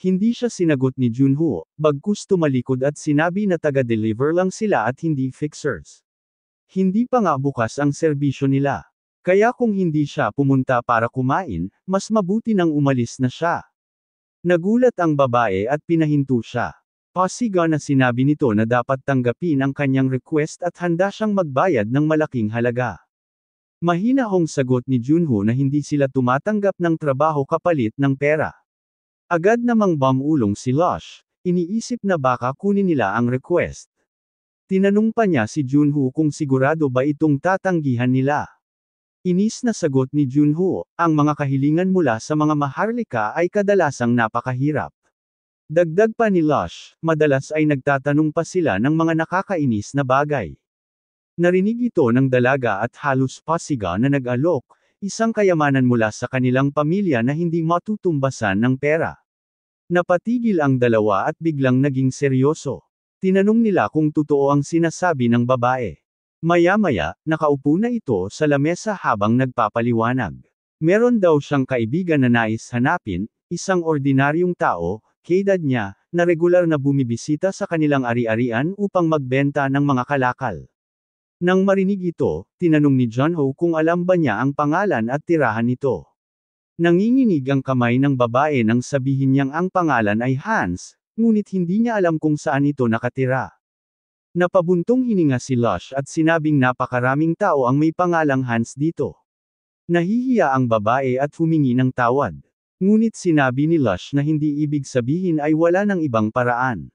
Hindi siya sinagot ni Junho, bagkus tumalikod at sinabi na taga-deliver lang sila at hindi fixers. Hindi pa nga bukas ang serbisyo nila. Kaya kung hindi siya pumunta para kumain, mas mabuti nang umalis na siya. Nagulat ang babae at pinahinto siya. Pasiga na sinabi nito na dapat tanggapin ang kanyang request at handa siyang magbayad ng malaking halaga. Mahinahong sagot ni Junho na hindi sila tumatanggap ng trabaho kapalit ng pera. Agad namang bumulong si Lush, iniisip na baka kunin nila ang request. Tinanong pa niya si Junho kung sigurado ba itong tatanggihan nila. Inis na sagot ni Junho, ang mga kahilingan mula sa mga maharlika ay kadalasang napakahirap. Dagdag pa ni Lush, madalas ay nagtatanong pa sila ng mga nakakainis na bagay. Narinig ito ng dalaga at halos pasiga na nag-alok, isang kayamanan mula sa kanilang pamilya na hindi matutumbasan ng pera. Napatigil ang dalawa at biglang naging seryoso. Tinanong nila kung totoo ang sinasabi ng babae. Maya-maya, nakaupo na ito sa lamesa habang nagpapaliwanag. Meron daw siyang kaibigan na nais hanapin, isang ordinaryong tao, kaedad niya, na regular na bumibisita sa kanilang ari-arian upang magbenta ng mga kalakal. Nang marinig ito, tinanong ni Junho kung alam ba niya ang pangalan at tirahan nito. Nanginginig ang kamay ng babae nang sabihin niyang ang pangalan ay Hans, ngunit hindi niya alam kung saan ito nakatira. Napabuntong hininga si Lush at sinabing napakaraming tao ang may pangalang Hans dito. Nahihiya ang babae at humingi ng tawad. Ngunit sinabi ni Lush na hindi ibig sabihin ay wala ng ibang paraan.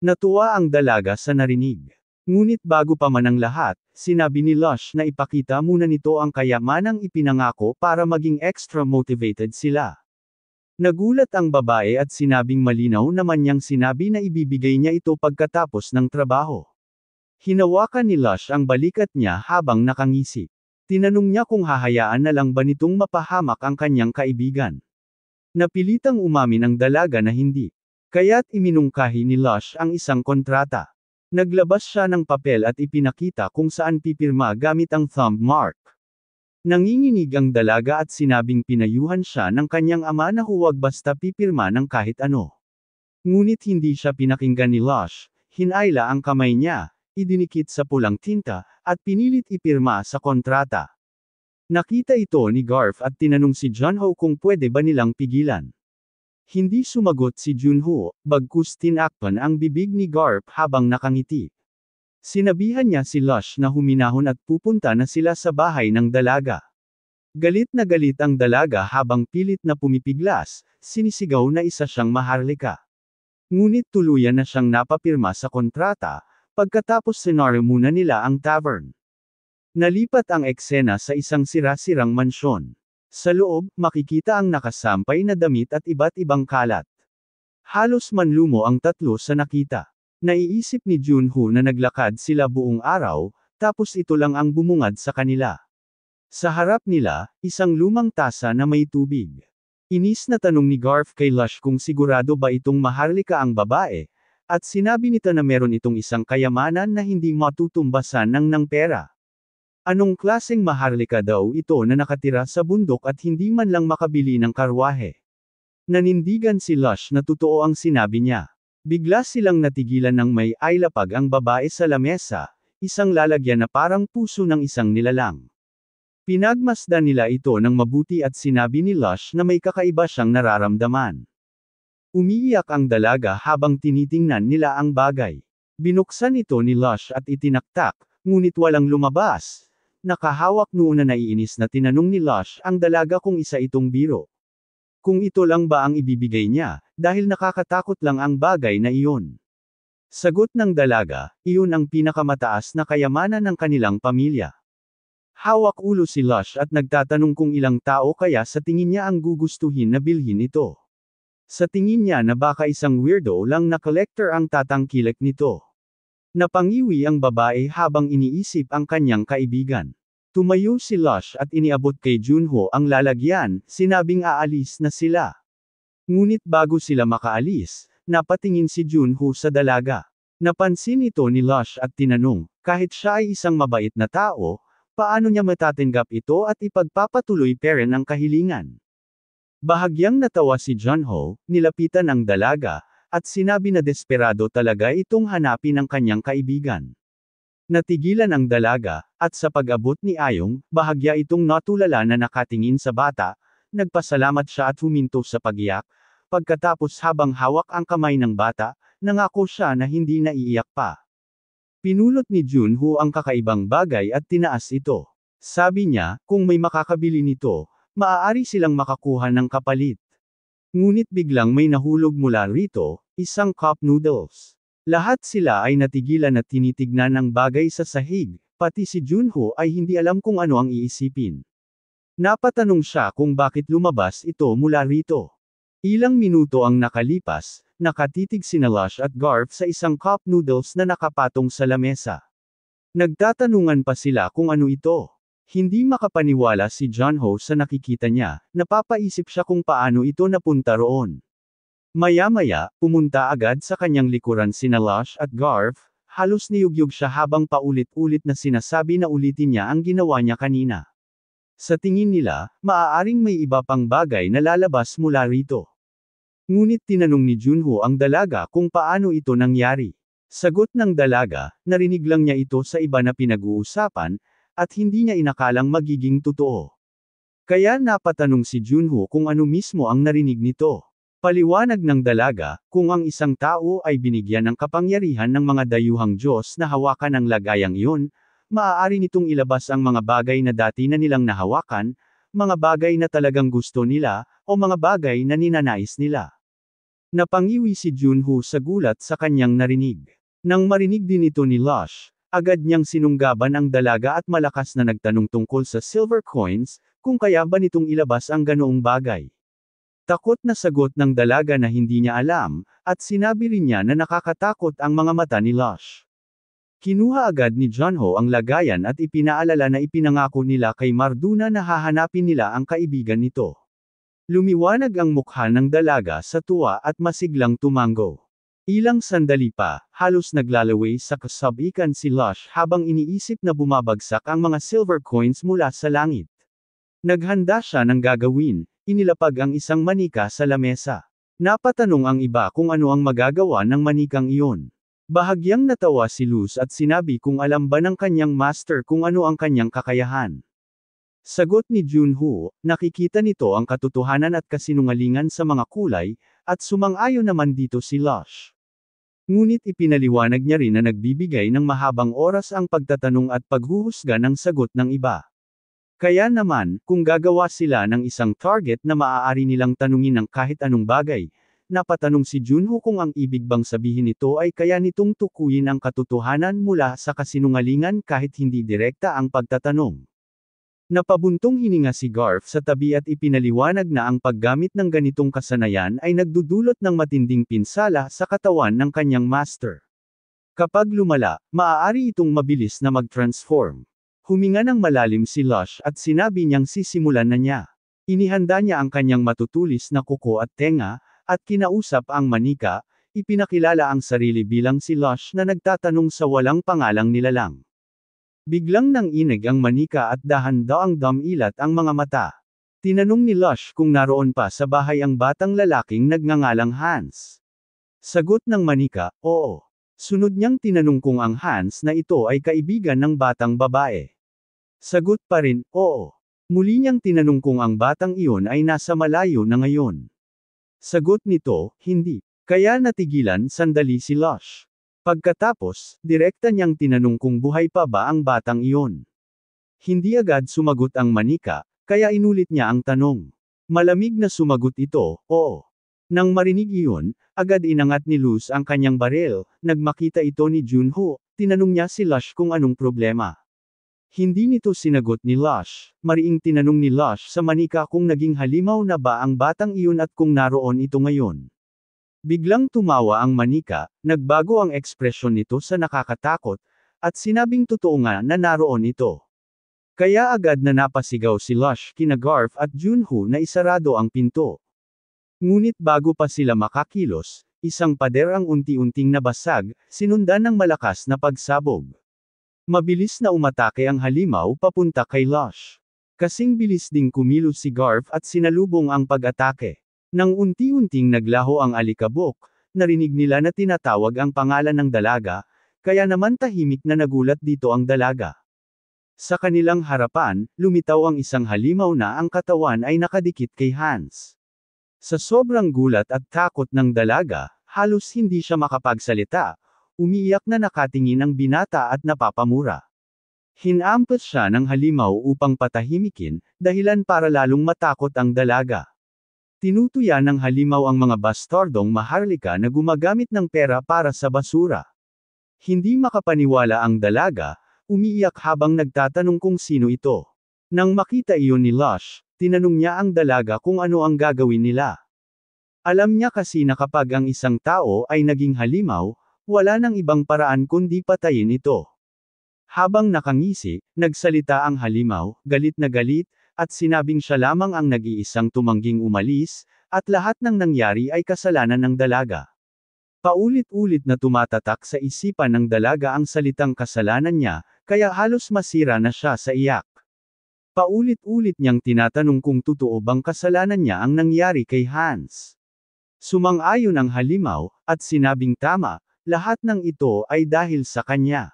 Natuwa ang dalaga sa narinig. Ngunit bago pa man ang lahat, sinabi ni Lush na ipakita muna nito ang kayamanang ipinangako para maging extra motivated sila. Nagulat ang babae at sinabing malinaw naman niyang sinabi na ibibigay niya ito pagkatapos ng trabaho. Hinawakan ni Lush ang balikat niya habang nakangisi. Tinanong niya kung hahayaan na lang ba nitong mapahamak ang kanyang kaibigan. Napilitang umamin ang dalaga na hindi. Kaya't iminungkahi ni Lush ang isang kontrata. Naglabas siya ng papel at ipinakita kung saan pipirma gamit ang thumb mark. Nanginginig ang dalaga at sinabing pinayuhan siya ng kanyang ama na huwag basta pipirma ng kahit ano. Ngunit hindi siya pinakinggan ni Lush, hinayla ang kamay niya, idinikit sa pulang tinta, at pinilit ipirma sa kontrata. Nakita ito ni Garf at tinanong si Junho kung pwede ba nilang pigilan. Hindi sumagot si Junho, bagkus tinakpan ang bibig ni Garf habang nakangiti. Sinabihan niya si Lush na huminahon at pupunta na sila sa bahay ng dalaga. Galit na galit ang dalaga habang pilit na pumipiglas, sinisigaw na isa siyang maharlika. Ngunit tuluyan na siyang napapirma sa kontrata, pagkatapos senaryo muna nila ang tavern. Nalipat ang eksena sa isang sira-sirang mansyon. Sa loob, makikita ang nakasampay na damit at iba't ibang kalat. Halos manlumo ang tatlo sa nakita. Naiisip ni Junho na naglakad sila buong araw, tapos ito lang ang bumungad sa kanila. Sa harap nila, isang lumang tasa na may tubig. Inis na tanong ni Garf kay Lush kung sigurado ba itong maharlika ang babae, at sinabi nito na meron itong isang kayamanan na hindi matutumbasan ng pera. Anong klaseng maharlika daw ito na nakatira sa bundok at hindi man lang makabili ng karwahe? Nanindigan si Lush na totoo ang sinabi niya. Bigla silang natigilan ng may aylapag ang babae sa lamesa, isang lalagyan na parang puso ng isang nilalang. Pinagmasdan nila ito ng mabuti at sinabi ni Lush na may kakaiba siyang nararamdaman. Umiiyak ang dalaga habang tinitingnan nila ang bagay. Binuksan ito ni Lush at itinaktak, ngunit walang lumabas. Nakahawak noon na naiinis na tinanong ni Lush ang dalaga kung isa itong biro. Kung ito lang ba ang ibibigay niya, dahil nakakatakot lang ang bagay na iyon. Sagot ng dalaga, iyon ang pinakamataas na kayamanan ng kanilang pamilya. Hawak ulo si Lush at nagtatanong kung ilang tao kaya sa tingin niya ang gugustuhin na bilhin ito. Sa tingin niya na baka isang weirdo lang na collector ang tatangkilik nito. Napangiwi ang babae habang iniisip ang kanyang kaibigan. Tumayo si Lush at iniabot kay Junho ang lalagyan, sinabing aalis na sila. Ngunit bago sila makaalis, napatingin si Junho sa dalaga. Napansin ito ni Lush at tinanong, kahit siya ay isang mabait na tao, paano niya matatanggap ito at ipagpapatuloy pa rin ang kahilingan? Bahagyang natawa si Junho, nilapitan ang dalaga, at sinabi na desperado talaga itong hanapin ang kanyang kaibigan. Natigilan ang dalaga, at sa pag-abot ni Ayong, bahagya itong natulala na nakatingin sa bata, nagpasalamat siya at huminto sa pagiyak, pagkatapos habang hawak ang kamay ng bata, nangako siya na hindi na iiyak pa. Pinulot ni Junho ang kakaibang bagay at tinaas ito. Sabi niya, kung may makakabili nito, maaari silang makakuha ng kapalit. Ngunit biglang may nahulog mula rito, isang cup noodles. Lahat sila ay natigilan at tinitignan ang bagay sa sahig, pati si Junho ay hindi alam kung ano ang iisipin. Napatanong siya kung bakit lumabas ito mula rito. Ilang minuto ang nakalipas, nakatitig sina Lush at Garf sa isang cup noodles na nakapatong sa lamesa. Nagtatanungan pa sila kung ano ito. Hindi makapaniwala si Junho sa nakikita niya, napapaisip siya kung paano ito napunta roon. Maya-maya, pumunta agad sa kanyang likuran sina Lush at Garf, halos niyugyug siya habang paulit-ulit na sinasabi na ulitin niya ang ginawa niya kanina. Sa tingin nila, maaaring may iba pang bagay na lalabas mula rito. Ngunit tinanong ni Junho ang dalaga kung paano ito nangyari. Sagot ng dalaga, narinig lang niya ito sa iba na pinag-uusapan, at hindi niya inakalang magiging totoo. Kaya napatanong si Junho kung ano mismo ang narinig nito. Paliwanag ng dalaga, kung ang isang tao ay binigyan ng kapangyarihan ng mga dayuhang Diyos na hawakan ang lagayang iyon, maaari nitong ilabas ang mga bagay na dati na nilang nahawakan, mga bagay na talagang gusto nila, o mga bagay na ninanais nila. Napangiwi si Junho sa gulat sa kanyang narinig. Nang marinig din ito ni Lush, agad niyang sinunggaban ang dalaga at malakas na nagtanong tungkol sa silver coins, kung kaya ba nitong ilabas ang ganoong bagay. Takot na sagot ng dalaga na hindi niya alam, at sinabi rin niya na nakakatakot ang mga mata ni Lush. Kinuha agad ni Junho ang lagayan at ipinaalala na ipinangako nila kay Marduna na hahanapin nila ang kaibigan nito. Lumiwanag ang mukha ng dalaga sa tuwa at masiglang tumango. Ilang sandali pa, halos naglalaway sa kasabikan si Lush habang iniisip na bumabagsak ang mga silver coins mula sa langit. Naghanda siya ng gagawin. Inilapag ang isang manika sa lamesa. Napatanong ang iba kung ano ang magagawa ng manikang iyon. Bahagyang natawa si Luz at sinabi kung alam ba ng kanyang master kung ano ang kanyang kakayahan. Sagot ni Junho, nakikita nito ang katotohanan at kasinungalingan sa mga kulay, at sumang-ayon naman dito si Lush. Ngunit ipinaliwanag niya rin na nagbibigay ng mahabang oras ang pagtatanong at paghuhusga ng sagot ng iba. Kaya naman, kung gagawa sila ng isang target na maaari nilang tanungin ng kahit anong bagay, napatanong si Junho kung ang ibig bang sabihin nito ay kaya nitong tukuyin ang katotohanan mula sa kasinungalingan kahit hindi direkta ang pagtatanong. Napabuntong hininga si Garf sa tabi at ipinaliwanag na ang paggamit ng ganitong kasanayan ay nagdudulot ng matinding pinsala sa katawan ng kanyang master. Kapag lumala, maaari itong mabilis na mag-transform. Huminga ng malalim si Lush at sinabi niyang sisimulan na niya. Inihanda niya ang kanyang matutulis na kuko at tenga, at kinausap ang manika, ipinakilala ang sarili bilang si Lush na nagtatanong sa walang pangalang nilalang. Biglang nanginig ang manika at dahan-daang damilat ang mga mata. Tinanong ni Lush kung naroon pa sa bahay ang batang lalaking nagngangalang Hans. Sagot ng manika, oo. Sunod niyang tinanong kung ang Hans na ito ay kaibigan ng batang babae. Sagot pa rin, oo. Muli niyang tinanong kung ang batang iyon ay nasa malayo na ngayon. Sagot nito, hindi. Kaya natigilan sandali si Lush. Pagkatapos, direkta niyang tinanong kung buhay pa ba ang batang iyon. Hindi agad sumagot ang manika, kaya inulit niya ang tanong. Malamig na sumagot ito, oo. Nang marinig iyon, agad inangat ni Luz ang kanyang baril. Nagmakita ito ni Junho, tinanong niya si Lush kung anong problema. Hindi nito sinagot ni Lush. Mariing tinanong ni Lush sa manika kung naging halimaw na ba ang batang iyon at kung naroon ito ngayon. Biglang tumawa ang manika, nagbago ang ekspresyon nito sa nakakatakot, at sinabing totoo nga na naroon ito. Kaya agad na napasigaw si Lush kina Garf at Junho na isarado ang pinto. Ngunit bago pa sila makakilos, isang pader ang unti-unting nabasag, sinundan ng malakas na pagsabog. Mabilis na umatake ang halimaw papunta kay Lush. Kasing bilis ding kumilos si Garf at sinalubong ang pag-atake. Nang unti-unting naglaho ang alikabok, narinig nila na tinatawag ang pangalan ng dalaga, kaya naman tahimik na nagulat dito ang dalaga. Sa kanilang harapan, lumitaw ang isang halimaw na ang katawan ay nakadikit kay Hans. Sa sobrang gulat at takot ng dalaga, halos hindi siya makapagsalita, umiiyak na nakatingin ang binata at napapamura. Hinampas siya ng halimaw upang patahimikin, dahilan para lalong matakot ang dalaga. Tinutuya ng halimaw ang mga bastardong maharlika na gumagamit ng pera para sa basura. Hindi makapaniwala ang dalaga, umiiyak habang nagtatanong kung sino ito. Nang makita iyon ni Lush, tinanong niya ang dalaga kung ano ang gagawin nila. Alam niya kasi na kapag ang isang tao ay naging halimaw, wala nang ibang paraan kundi patayin ito. Habang nakangisi, nagsalita ang halimaw, galit na galit, at sinabing siya lamang ang nag-iisang tumangging umalis, at lahat ng nangyari ay kasalanan ng dalaga. Paulit-ulit na tumatatak sa isipan ng dalaga ang salitang kasalanan niya, kaya halos masira na siya sa iyak. Paulit-ulit niyang tinatanong kung totoo bang kasalanan niya ang nangyari kay Hans. Sumang-ayon ang halimaw, at sinabing tama, lahat ng ito ay dahil sa kanya.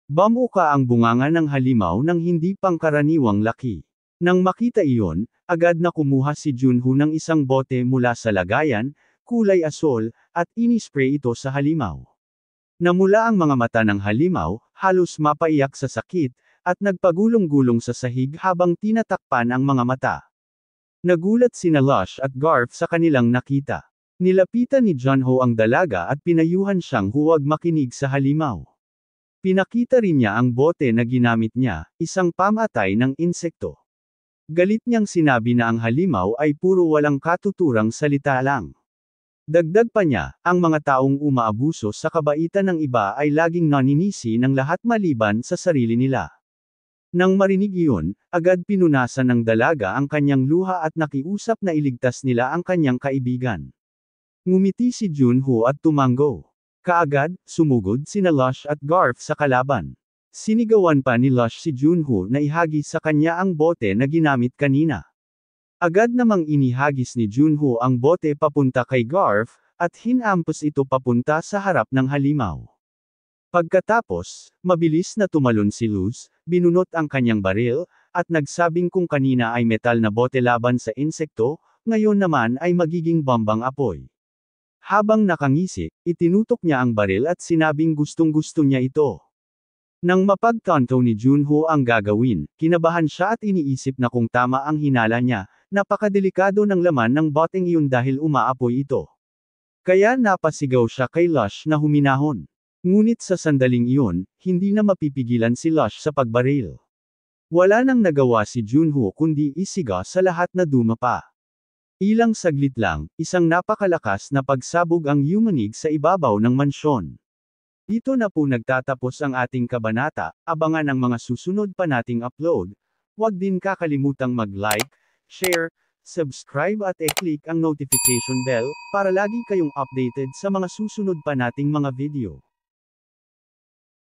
Bamuka ang bunganga ng halimaw ng hindi pangkaraniwang laki. Nang makita iyon, agad na kumuha si Junho ng isang bote mula sa lagayan, kulay asol, at inispray ito sa halimaw. Namula ang mga mata ng halimaw, halos mapaiyak sa sakit, at nagpagulong-gulong sa sahig habang tinatakpan ang mga mata. Nagulat sina Lush at Garf sa kanilang nakita. Nilapitan ni Junho ang dalaga at pinayuhan siyang huwag makinig sa halimaw. Pinakita rin niya ang bote na ginamit niya, isang pamatay ng insekto. Galit niyang sinabi na ang halimaw ay puro walang katuturang salita lang. Dagdag pa niya, ang mga taong umaabuso sa kabaitan ng iba ay laging naninisi ng lahat maliban sa sarili nila. Nang marinig iyon, agad pinunasan ng dalaga ang kanyang luha at nakiusap na iligtas nila ang kanyang kaibigan. Ngumiti si Junho at tumango. Kaagad, sumugod sina Lush at Garf sa kalaban. Sinigawan pa ni Lush si Junho na ihagis sa kanya ang bote na ginamit kanina. Agad namang inihagis ni Junho ang bote papunta kay Garf, at hinampas ito papunta sa harap ng halimaw. Pagkatapos, mabilis na tumalon si Luz, binunot ang kanyang baril, at nagsabing kung kanina ay metal na bote laban sa insekto, ngayon naman ay magiging bombang apoy. Habang nakangisi, itinutok niya ang baril at sinabing gustong-gusto niya ito. Nang mapagtanto ni Junho ang gagawin, kinabahan siya at iniisip na kung tama ang hinala niya, napakadelikado ng laman ng boteng iyon dahil umaapoy ito. Kaya napasigaw siya kay Lush na huminahon. Ngunit sa sandaling iyon, hindi na mapipigilan si Lush sa pagbaril. Wala nang nagawa si Junho kundi isiga sa lahat na dumapa. Ilang saglit lang, isang napakalakas na pagsabog ang yumanig sa ibabaw ng mansyon. Dito na po nagtatapos ang ating kabanata, abangan ang mga susunod pa nating upload. Huwag din kakalimutang mag-like, share, subscribe at i-click ang notification bell, para lagi kayong updated sa mga susunod pa nating mga video.